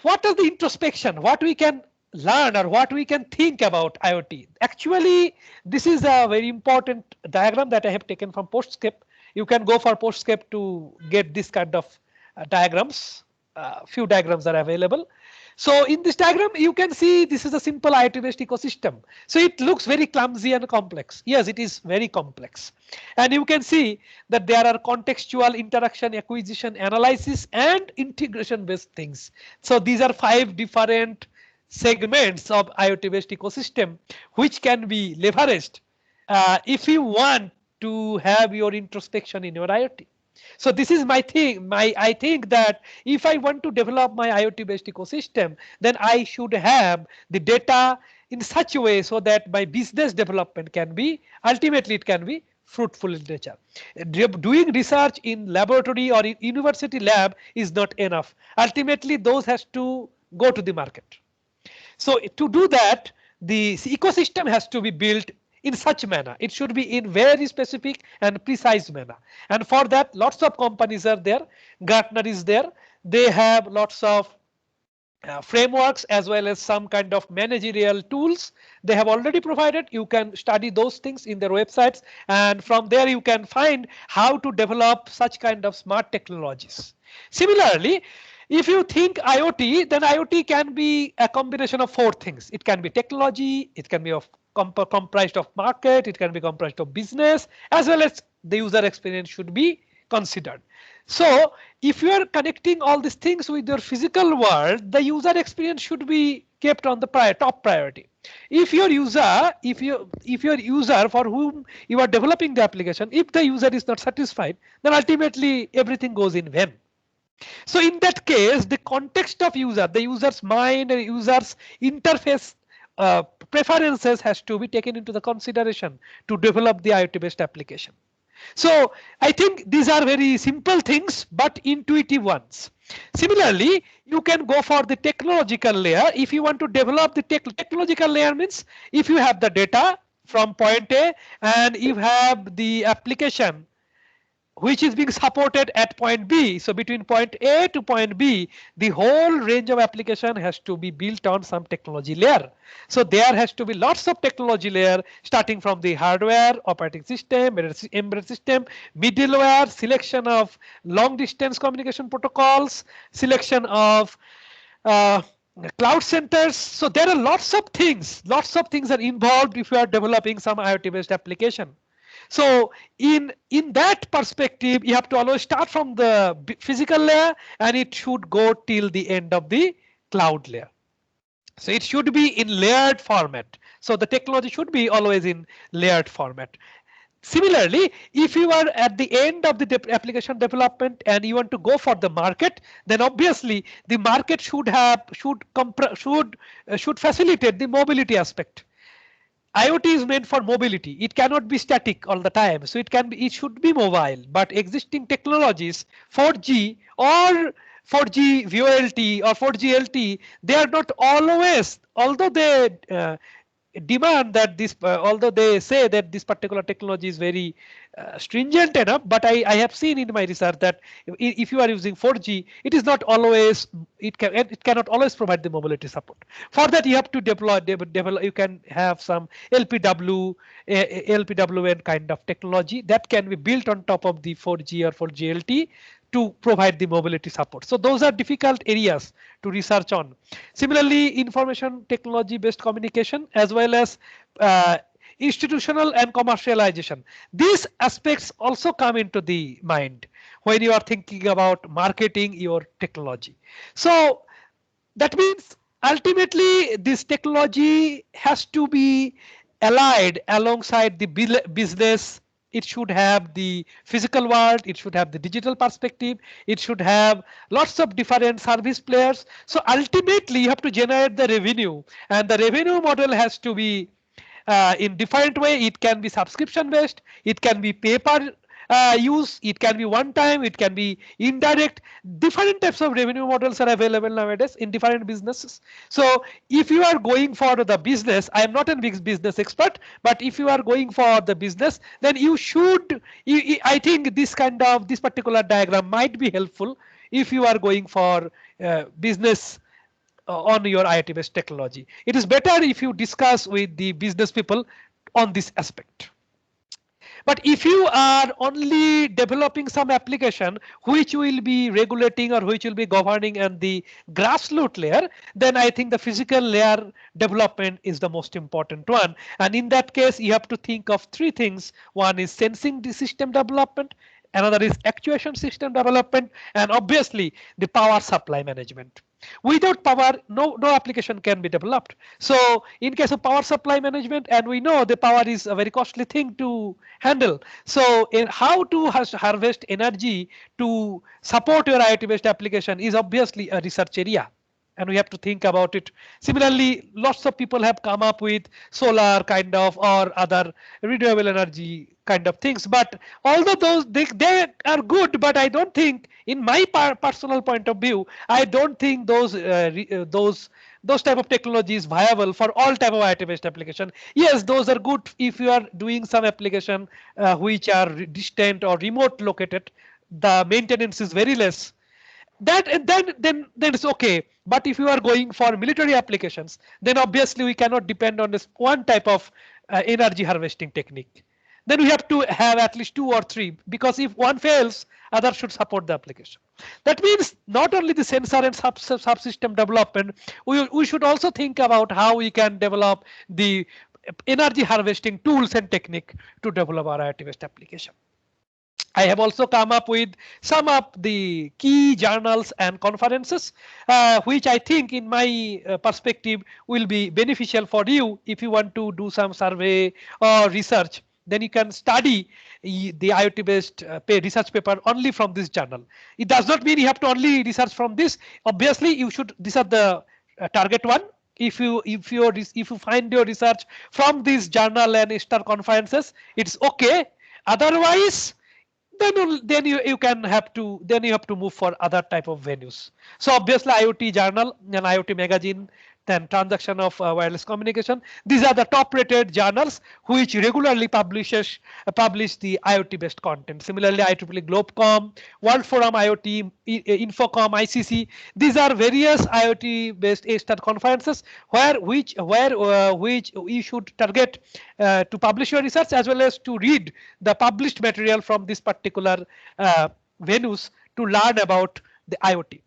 what is the introspection, what we can learn or what we can think about IoT? Actually, this is a very important diagram that I have taken from Postscape. You can go for Postscape to get this kind of diagrams. Few diagrams are available. So in this diagram, you can see this is a simple IoT based ecosystem. So it looks very clumsy and complex. Yes, it is very complex. And you can see that there are contextual, interaction, acquisition, analysis, and integration based things. So these are 5 different segments of IoT based ecosystem which can be leveraged if you want to have your introspection in your IoT. So this is my thing. I think that if I want to develop my IoT based ecosystem, then I should have the data in such a way so that my business development can be, ultimately it can be fruitful in nature. Doing research in laboratory or in university lab is not enough. Ultimately, those has to go to the market. So to do that, the ecosystem has to be built in such manner. It should be in very specific and precise manner. And for that, lots of companies are there. Gartner is there. They have lots of frameworks as well as some kind of managerial tools they have already provided. You can study those things in their websites, and from there you can find how to develop such kind of smart technologies. Similarly, if you think IoT, then IoT can be a combination of 4 things. It can be technology, it can be comprised of market, it can be comprised of business, as well as the user experience should be considered. So if you are connecting all these things with your physical world, the user experience should be kept on the top priority. If your user, if your user for whom you are developing the application, if the user is not satisfied, then ultimately everything goes in vain. So in that case, the context of user, the user's mind and user's interface preferences has to be taken into the consideration to develop the IoT based application. So I think these are very simple things but intuitive ones. Similarly, you can go for the technological layer. If you want to develop the technological layer, means if you have the data from point A and you have the application which is being supported at point B. So between point A to point B, the whole range of application has to be built on some technology layer. So there has to be lots of technology layer starting from the hardware, operating system, embedded system, middleware, selection of long distance communication protocols, selection of uh, cloud centers. So there are lots of things are involved if you are developing some IoT based application. So in that perspective, you have to always start from the physical layer and it should go till the end of the cloud layer. So it should be in layered format. So the technology should be always in layered format. Similarly, if you are at the end of the application development and you want to go for the market, then obviously the market should facilitate the mobility aspect. IoT is meant for mobility. It cannot be static all the time. So it should be mobile. But existing technologies, 4G or 4G VoLTE or 4G LTE, they are not always, although they demand that this, although they say that this particular technology is very stringent enough, but I have seen in my research that if you are using 4G, it is not always, it cannot always provide the mobility support. For that you have to develop, you can have some LPWAN kind of technology that can be built on top of the 4G or 4G LTE to provide the mobility support. So those are difficult areas to research on. Similarly, information technology based communication as well as institutional and commercialization. These aspects also come into the mind when you are thinking about marketing your technology. So that means ultimately this technology has to be allied alongside the business. It should have the physical world, it should have the digital perspective, it should have lots of different service players. So ultimately you have to generate the revenue, and the revenue model has to be in different way. It can be subscription based, it can be pay per use, it can be one time, it can be indirect. Different types of revenue models are available nowadays in different businesses. So if you are going for the business, I am not a big business expert, but if you are going for the business, then you should, I think this particular diagram might be helpful if you are going for business on your IoT based technology. It is better if you discuss with the business people on this aspect. But if you are only developing some application which will be regulating or which will be governing and the grassroots layer, then I think the physical layer development is the most important one. And in that case, you have to think of three things. One is sensing the system development, another is actuation system development, and obviously the power supply management. Without power, no application can be developed. So in case of power supply management, and we know the power is a very costly thing to handle. So in how to harvest energy to support your IoT based application is obviously a research area, and we have to think about it. Similarly, lots of people have come up with solar kind of or other renewable energy kind of things, but although those they are good, but I don't think, in my personal point of view, I don't think those type of technology is viable for all type of IoT based application. Yes, those are good if you are doing some application which are distant or remote located, the maintenance is very less. That then it's okay. But if you are going for military applications, then obviously we cannot depend on this one type of energy harvesting technique. Then we have to have at least 2 or 3, because if one fails, others should support the application. That means not only the sensor and subsystem development, we should also think about how we can develop the energy harvesting tools and technique to develop our IoT based application. I have also come up with some of the key journals and conferences, which I think in my perspective will be beneficial for you if you want to do some survey or research. Then you can study the IoT based research paper only from this journal. It does not mean you have to only research from this. Obviously, you should. These are the target one. If you find your research from this journal and star conferences, it's okay. Otherwise, then you can have to move for other type of venues. So obviously IoT journal and IoT magazine, then transaction of wireless communication, these are the top rated journals which regularly publish the IoT based content. Similarly IEEE Globecom, World Forum IoT, Infocom, ICC, these are various IoT based A-star conferences which you should target to publish your research as well as to read the published material from this particular venues to learn about the IoT.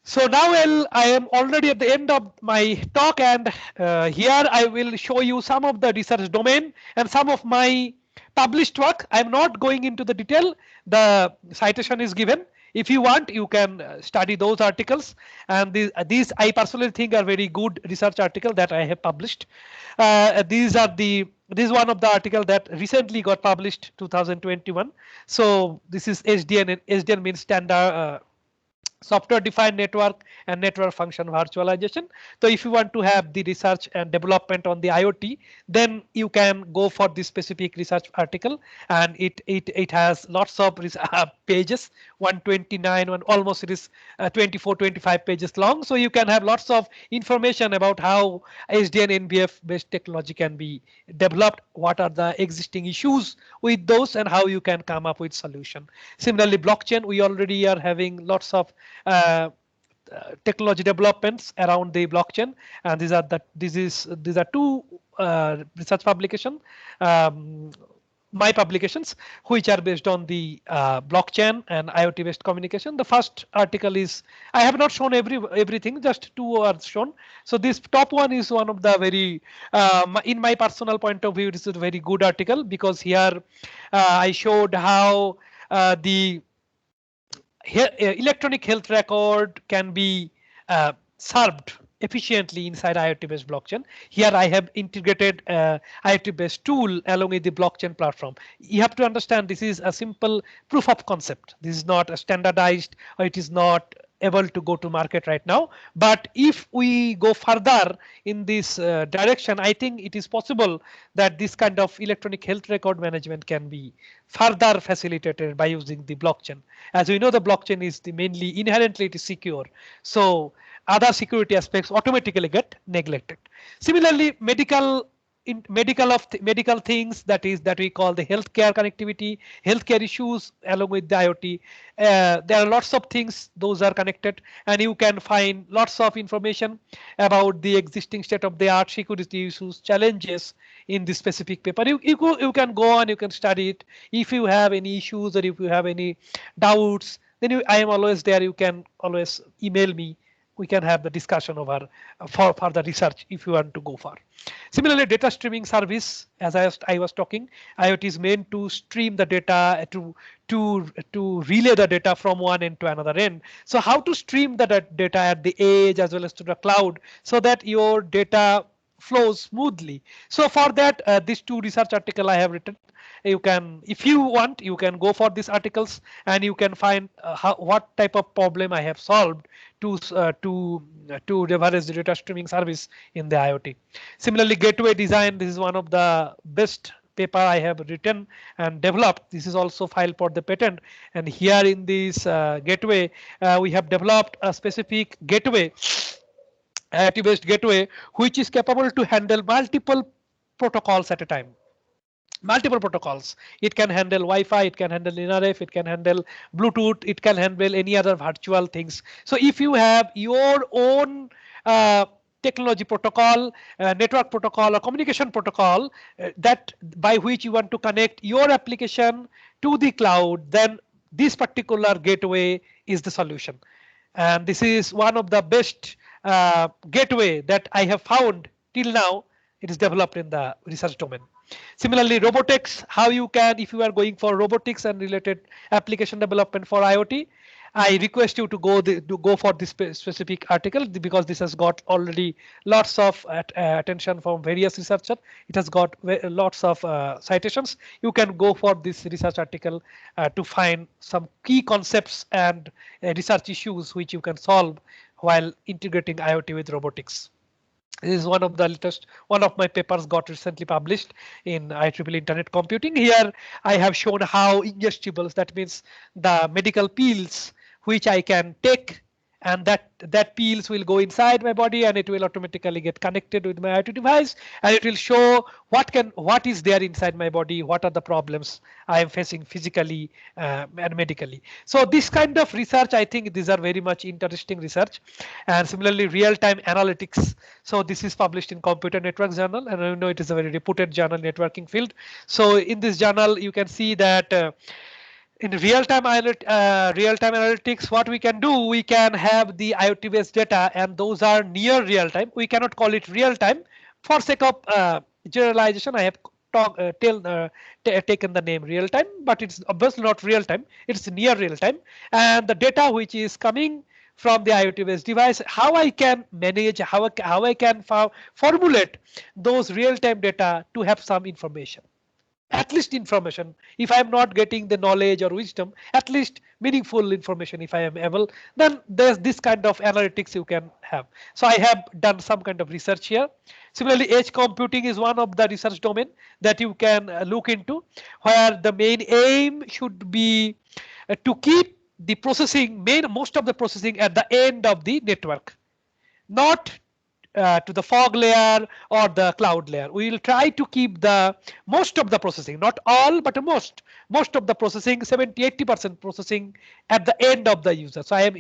So now I am already at the end of my talk, and here I will show you some of the research domain and some of my published work. I am not going into the detail. The citation is given. If you want, you can study those articles, and these I personally think are very good research article that I have published. This is one of the article that recently got published 2021. So this is SDN. SDN means standard software defined network and network function virtualization. So if you want to have the research and development on the IoT, then you can go for this specific research article, and it has lots of pages, 129, almost it is 24 25 pages long. So you can have lots of information about how SDN NBF based technology can be developed, what are the existing issues with those, and how you can come up with solution. Similarly blockchain, we already are having lots of technology developments around the blockchain, and these are two research publication, my publications, which are based on the blockchain and IoT based communication. The first article is, I have not shown everything, just two are shown. So this top one is one of the very in my personal point of view, it is a very good article, because here I showed how the electronic health record can be served efficiently inside IoT-based blockchain. Here I have integrated IoT-based tool along with the blockchain platform. You have to understand this is a simple proof of concept. This is not a standardized, or it is not able to go to market right now. But if we go further in this direction, I think it is possible that this kind of electronic health record management can be further facilitated by using the blockchain. As we know, the blockchain is mainly inherently it is secure. So other security aspects automatically get neglected. Similarly, medical things, that we call the healthcare connectivity, healthcare issues along with the IoT. There are lots of things, those are connected, and you can find lots of information about the existing state of the art security issues, challenges in this specific paper. You can go on, you can study it. If you have any issues or if you have any doubts, then I am always there. You can always email me. We can have the discussion over for further research if you want to go for. Similarly, data streaming service, as I was talking, IoT is meant to stream the data, to relay the data from one end to another end. So how to stream the data at the edge as well as to the cloud, so that your data flows smoothly. So for that, these two research article I have written. You can, if you want, you can go for these articles and you can find what type of problem I have solved to leverage the data streaming service in the IoT. Similarly, gateway design, this is one of the best paper I have written and developed. This is also filed for the patent, and here in this gateway we have developed a specific gateway, IoT based gateway, which is capable to handle multiple protocols at a time. Multiple protocols. It can handle Wi-Fi, it can handle NRF, it can handle Bluetooth, it can handle any other virtual things. So if you have your own technology protocol, network protocol, or communication protocol that by which you want to connect your application to the cloud, then this particular gateway is the solution. And this is one of the best gateway that I have found till now It is developed in the research domain. Similarly, robotics, how you can, if you are going for robotics and related application development for IoT, I request you to go for this specific article because this has got already lots of attention from various researchers. It has got lots of citations. You can go for this research article to find some key concepts and research issues which you can solve while integrating IoT with robotics. This is one of the latest, one of my papers got recently published in IEEE Internet Computing. Here I have shown how ingestibles, that means the medical pills which I can take, and that pills will go inside my body and it will automatically get connected with my IoT device, and it will show what is there inside my body, what are the problems I am facing physically and medically. So this kind of research, I think these are very much interesting research. And similarly, real-time analytics. So this is published in Computer Network Journal, and I know it is a very reputed journal, networking field. So in this journal, you can see that in real-time analytics, what we can do, we can have the IoT based data, and those are near real-time. We cannot call it real-time for sake of generalization. I have taken the name real-time, but it's obviously not real-time. It's near real-time, and the data which is coming from the IoT based device, how I can manage, how I can formulate those real-time data to have some information. At least information. If I am not getting the knowledge or wisdom, at least meaningful information if I am able, then there's this kind of analytics you can have. So I have done some kind of research here. Similarly, edge computing is one of the research domain that you can look into, where the main aim should be to keep the processing, most of the processing at the end of the network, not to the fog layer or the cloud layer. We will try to keep the most of the processing, not all, but most of the processing, 70–80% processing at the end of the user. So I am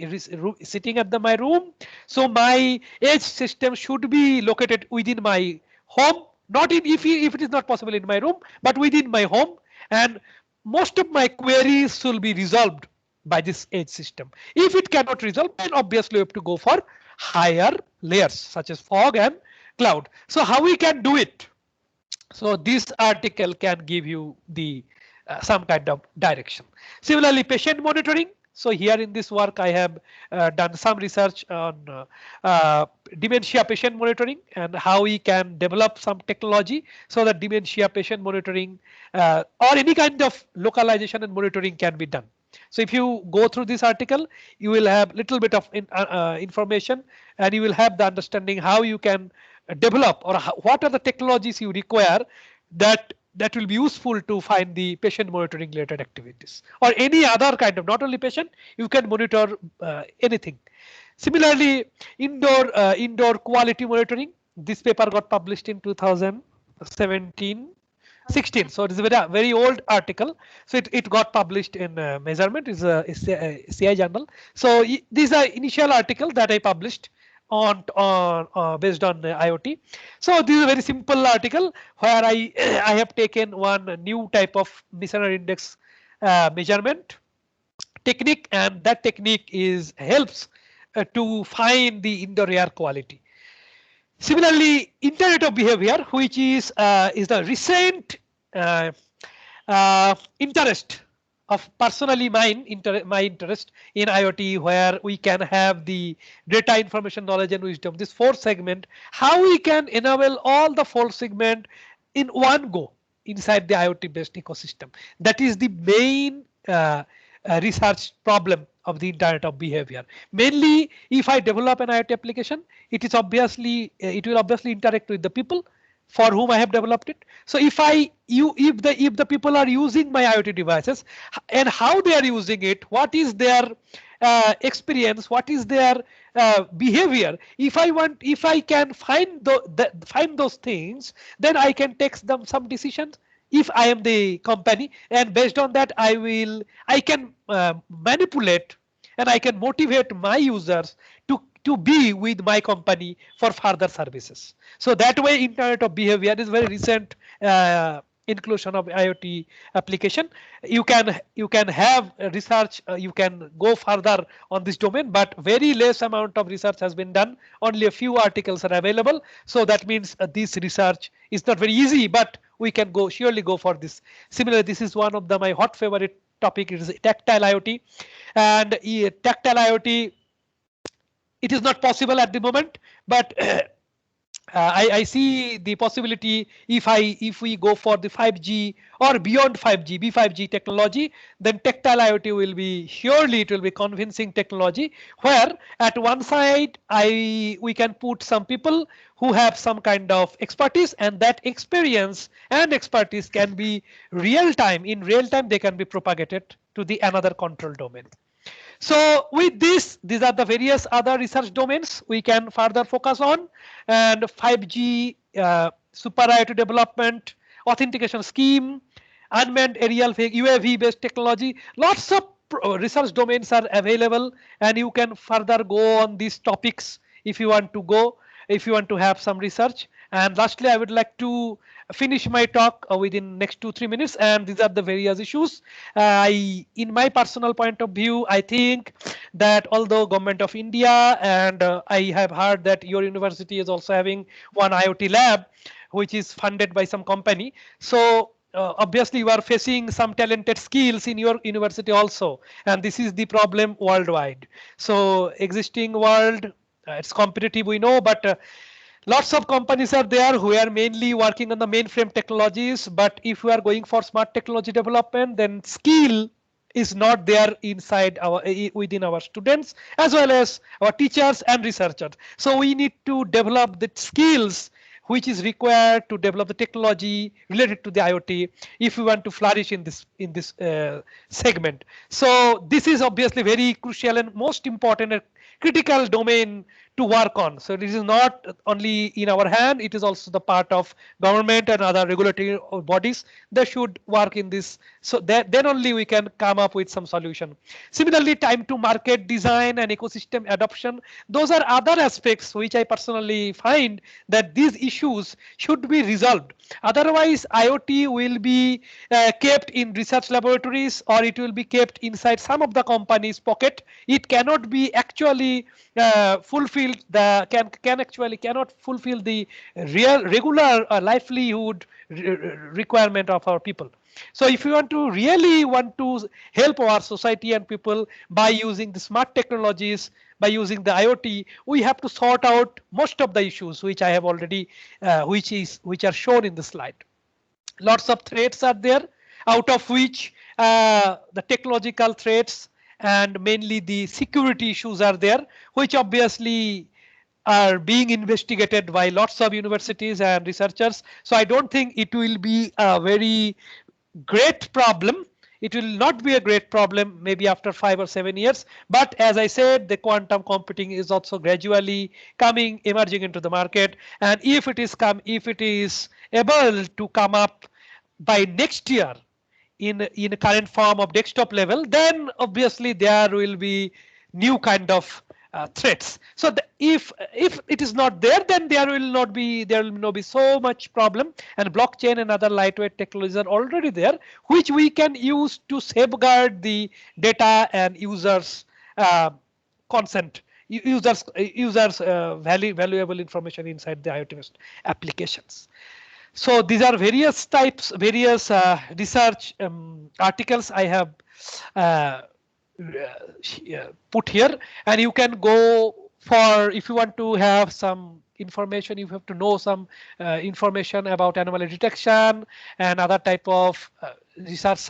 sitting at my room. So my edge system should be located within my home, not in if it is not possible in my room, but within my home, and most of my queries should be resolved by this edge system. If it cannot resolve, then obviously we have to go for higher layers such as fog and cloud. So how we can do it? So this article can give you the some kind of direction. Similarly, patient monitoring. So here in this work, I have done some research on dementia patient monitoring and how we can develop some technology so that dementia patient monitoring or any kind of localization and monitoring can be done. So if you go through this article, you will have little bit of information, and you will have the understanding how you can develop or what are the technologies you require that will be useful to find the patient monitoring related activities or any other kind of, not only patient, you can monitor anything. Similarly, indoor quality monitoring. This paper got published in 2017. 16. So it is a very old article. So it got published in Measurement, is a CI journal. So these are initial article that I published on based on IoT. So this is a very simple article where I I have taken one new type of missionary index measurement technique, and that technique helps to find the indoor air quality. Similarly, Internet of Behavior, which is the recent interest of personally my interest in IoT, where we can have the data, information, knowledge, and wisdom. This fourth segment, how we can enable all the four segment in one go inside the IoT-based ecosystem. That is the main research problem of the Internet of Behavior. Mainly, if I develop an IoT application, it will obviously interact with the people for whom I have developed it. So if the people are using my IoT devices and how they are using it, what is their experience, what is their behavior. If I can find those things, then I can take them some decisions. If I am the company, and based on that, I can manipulate and I can motivate my users to be with my company for further services. So that way, Internet of Behavior is very recent inclusion of IoT application. You can have research, you can go further on this domain, but very less amount of research has been done. Only a few articles are available. So that means this research is not very easy, but we can surely go for this. Similarly, this is one of my hot favorite topic is tactile IoT, and tactile IoT, it is not possible at the moment, but I see the possibility if we go for the 5G or beyond 5G, B5G technology, then tactile IoT will be surely it will be convincing technology, where at one side we can put some people who have some kind of expertise, and that experience and expertise can be real time. In real time, they can be propagated to the another control domain. So with this, these are the various other research domains we can further focus on, and 5G, super IoT development, authentication scheme, unmanned aerial UAV based technology, lots of research domains are available, and you can further go on these topics if you want to go, if you want to have some research. And lastly, I would like to finish my talk within next 2-3 minutes, and these are the various issues. In my personal point of view, I think that although Government of India, and I have heard that your university is also having one IoT lab, which is funded by some company. So obviously you are facing some talented skills in your university also, and this is the problem worldwide. So existing world, it's competitive, we know, but lots of companies are there who are mainly working on the mainframe technologies. But if we are going for smart technology development, then skill is not there inside our within our students as well as our teachers and researchers. So we need to develop the skills which is required to develop the technology related to the IoT if we want to flourish in this segment. So this is obviously very crucial and most important and critical domain to work on. So this is not only in our hand, it is also the part of government and other regulatory bodies. They should work in this, so that then only we can come up with some solution. Similarly, time to market design and ecosystem adoption, those are other aspects which I personally find that these issues should be resolved. Otherwise, IoT will be kept in research laboratories, or it will be kept inside some of the company's pocket. It cannot be actually fulfilled, the cannot fulfill the real regular livelihood requirement of our people. So if you want to help our society and people by using the smart technologies, by using the IoT, we have to sort out most of the issues which I have already which are shown in the slide. Lots of threats are there, out of which the technological threats and mainly the security issues are there, which obviously are being investigated by lots of universities and researchers. So I don't think it will be a very great problem. It will not be a great problem maybe after 5 or 7 years. But as I said, the quantum computing is also gradually emerging into the market. And if it is able to come up by next year in a current form of desktop level, then obviously there will be new kind of threats. So if it is not there, then there will not be so much problem. And blockchain and other lightweight technologies are already there, which we can use to safeguard the data and users consent, users valuable information inside the IoT applications. So these are various types, various research articles I have put here, and you can go for, if you want to have some information, you have to know some information about anomaly detection and other type of resource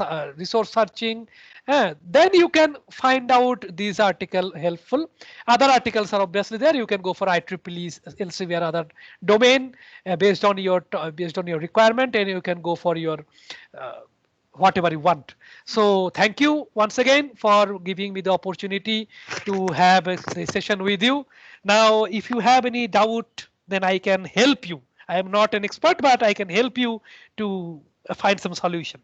searching, then you can find out these article helpful. Other articles are obviously there. You can go for IEEE, Elsevier, other domain based on your requirement, and you can go for your whatever you want. So thank you once again for giving me the opportunity to have a session with you. Now, if you have any doubt, then I can help you. I am not an expert, but I can help you to find some solution.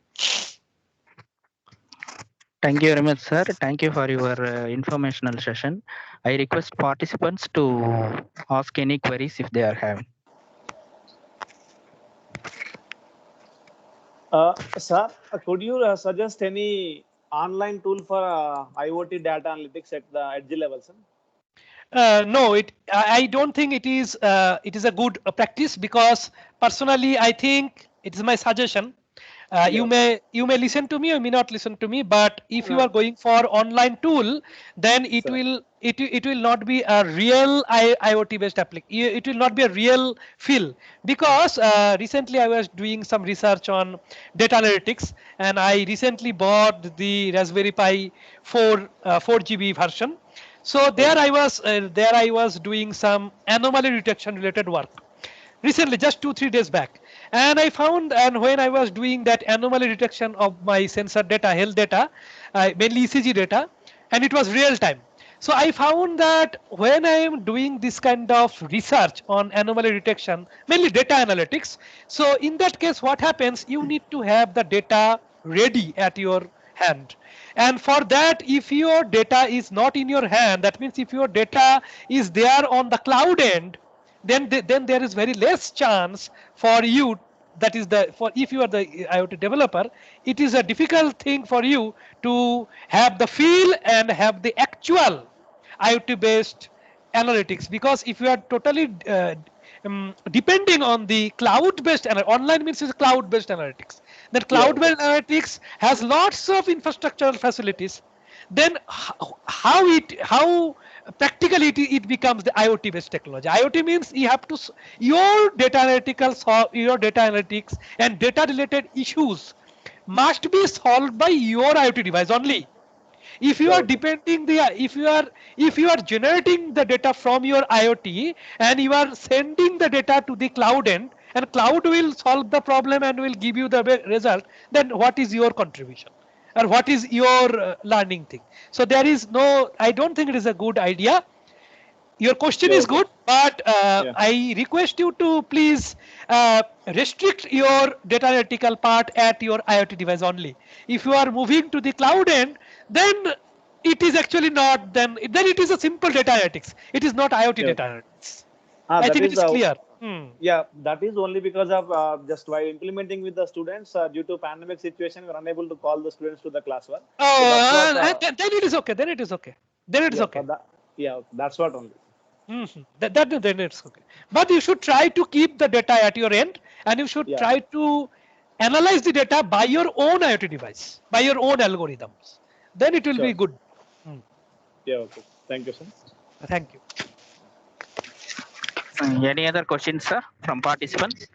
Thank you very much, sir. Thank you for your informational session. I request participants to ask any queries if they are having. Sir, could you suggest any online tool for IoT data analytics at the edge level, sir? No, I don't think it is a good practice, because personally I think it is my suggestion. Yeah. You may listen to me or may not listen to me, but if you No. are going for online tool, then Sir. it will not be a real IoT based application. It will not be a real feel, because recently I was doing some research on data analytics, and I recently bought the Raspberry Pi 4 GB version. So there I was doing some anomaly detection related work recently, just 2-3 days back, and I found, and when I was doing that anomaly detection of my sensor data, health data, mainly ECG data, and it was real time. So I found that when I am doing this kind of research on anomaly detection, mainly data analytics, so in that case what happens, you need to have the data ready at your hand, and for that, if your data is not in your hand, that means if your data is there on the cloud end, then there is very less chance for you, that is the, for if you are the IoT developer, it is a difficult thing for you to have the feel and have the actual IoT based analytics, because if you are totally depending on the cloud based, and online means is cloud based analytics, then Yeah. cloud Okay. based analytics has lots of infrastructural facilities, then how practically it becomes the IoT based technology. IoT means you have to your data your data analytics and data related issues must be solved by your IoT device only. If you Sure. are Okay. depending the if you are generating the data from your IoT and you are sending the data to the cloud end, and cloud will solve the problem and will give you the result, then what is your contribution, or what is your learning thing? So there is no, I don't think it is a good idea. Your question Yeah. is Okay. good, but Yeah. I request you to please restrict your data analytical part at your IoT device only. If you are moving to the cloud end, then it is actually not, then it is a simple data analytics. It is not IoT Yeah. data Okay. analytics. I That think it is is clear. Hmm. yeah, that is only because of just while implementing with the students due to pandemic situation, we are unable to call the students to the classwork. So that's what. Then it is okay. Then it is okay. Then it is Yeah, for okay. that. Yeah, okay. That's what only. Then it's okay. But you should try to keep the data at your end, and you should Yeah. try to analyze the data by your own IoT device, by your own algorithms. Then it will Sure. be good. Hmm. Yeah. Okay. Thank you, sir. Thank you. Any other questions, sir, from participants?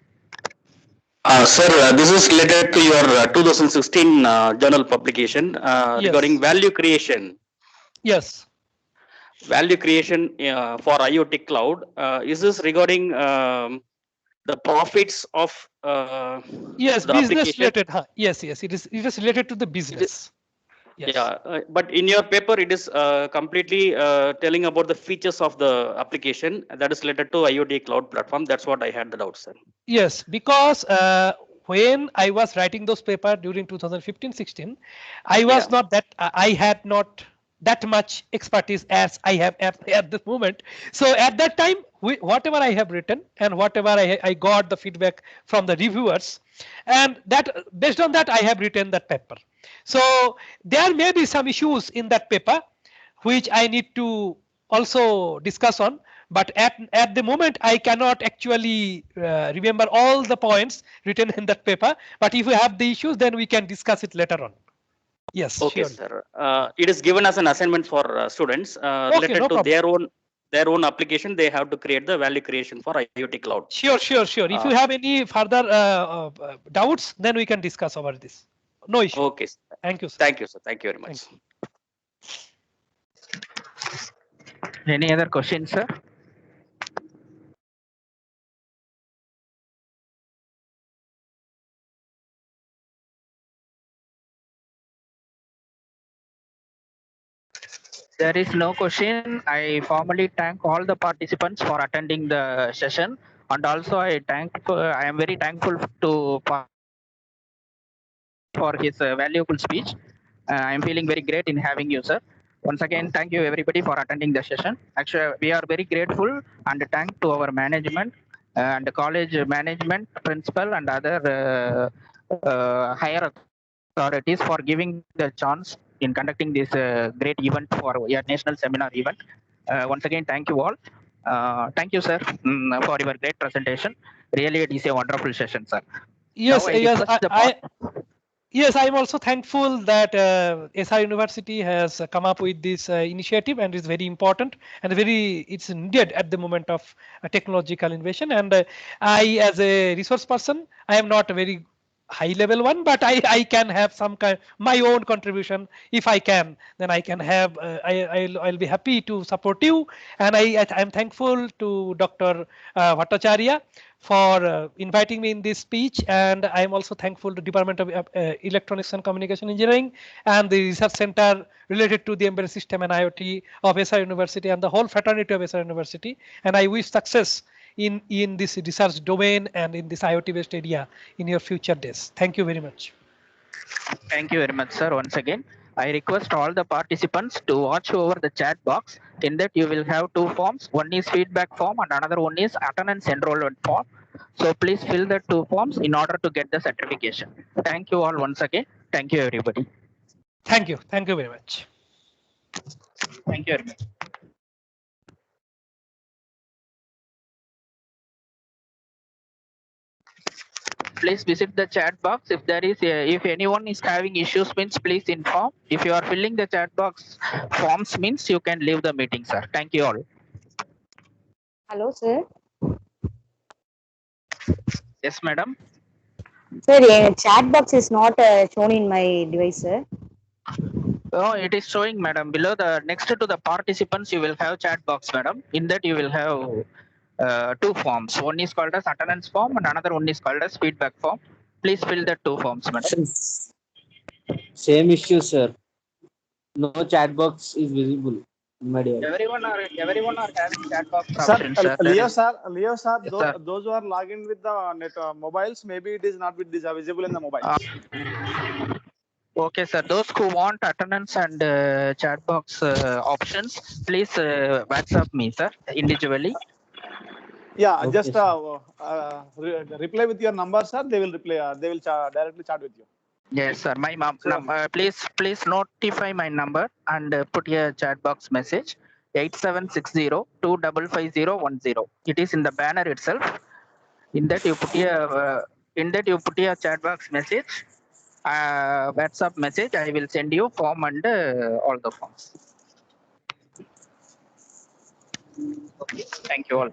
Sir, this is related to your 2016 journal publication regarding Yes. value creation. Yes. Value creation for IoT cloud. Is this regarding the profits of Yes. the Business application? related. Huh? Yes. Yes. It is. It is related to the It is, business. yeah, Yes. but in your paper, it is completely telling about the features of the application that is related to IoT cloud platform. That's what I had the doubt, sir. Yes, because when I was writing those paper during 2015-16, I Yeah. was not that I had not that much expertise as I have at this moment. So at that time, whatever I have written and whatever I got the feedback from the reviewers, and that based on that I have written that paper. So there may be some issues in that paper which I need to also discuss on, but at the moment I cannot actually remember all the points written in that paper, but if we have the issues, then we can discuss it later on. Yes, Okay, surely. sir. It is given as an assignment for students Okay, no related to problem. their own application. They have to create the value creation for IoT cloud. Sure. If Uh, you have any further doubts, then we can discuss over this. No issue. okay. Sir. Thank you, sir. Thank you, sir. Thank you very Thank much. you. Any other questions, sir? There is no question. I formally thank all the participants for attending the session, and also I am very thankful to for his valuable speech. I am feeling very great in having you, sir. Once again, thank you everybody for attending the session. Actually, we are very grateful and thank to our management and college management, principal, and other higher authorities for giving the chance in conducting this great event for your national seminar event. Once again, thank you all. Thank you, sir, for your great presentation. Really, it is a wonderful session, sir. Yes, Now I yes, request the yes, I'm also thankful that SR University has come up with this initiative and is very important and it's needed at the moment of technological innovation. And I, as a resource person, I am not a very high level one, but I can have some kind my own contribution. If I can, then I can have I'll be happy to support you. And I'm thankful to Dr. Bhattacharya for inviting me in this speech, and I am also thankful to Department of Electronics and Communication Engineering and the research center related to the embedded system and IoT of SR University and the whole fraternity of SR University. And I wish success in this research domain and in this IoT based area in your future days. Thank you very much. Thank you very much, sir. Once again, I request all the participants to watch over the chat box. In that, you will have two forms. One is feedback form and another one is attendance enrollment form. So please fill the two forms in order to get the certification. Thank you all once again. Thank you, everybody. Thank you. Thank you very much. Thank you very much. Please visit the chat box. If there is, if anyone is having issues, means please inform. If you are filling the chat box forms, means you can leave the meeting, sir. Thank you all. Hello, sir. Yes, madam. Sir, chat box is not shown in my device, sir. Oh, it is showing, madam. Below the next to the participants, you will have chat box, madam. In that, you will have two forms. One is called as attendance form, and another one is called as feedback form. Please fill the two forms, madam. Same issue, sir. No chat box is visible in my device. Everyone are having chat box Sir, option, sir. Leo sir, Leo sir, Yes, sir. those who are logged in with the net mobiles, maybe it is not visible in the mobiles. Okay, sir. Those who want attendance and chat box options, please WhatsApp me, sir, individually. Yeah, Okay, just sir. reply with your number, sir. They will reply. They will directly chat with you. Yes, sir. My So- number. Please notify my number and put a chat box message. 8760-2555010. It is in the banner itself. In that you put a chat box message, WhatsApp message. I will send you form and all the forms. Okay. Thank you all.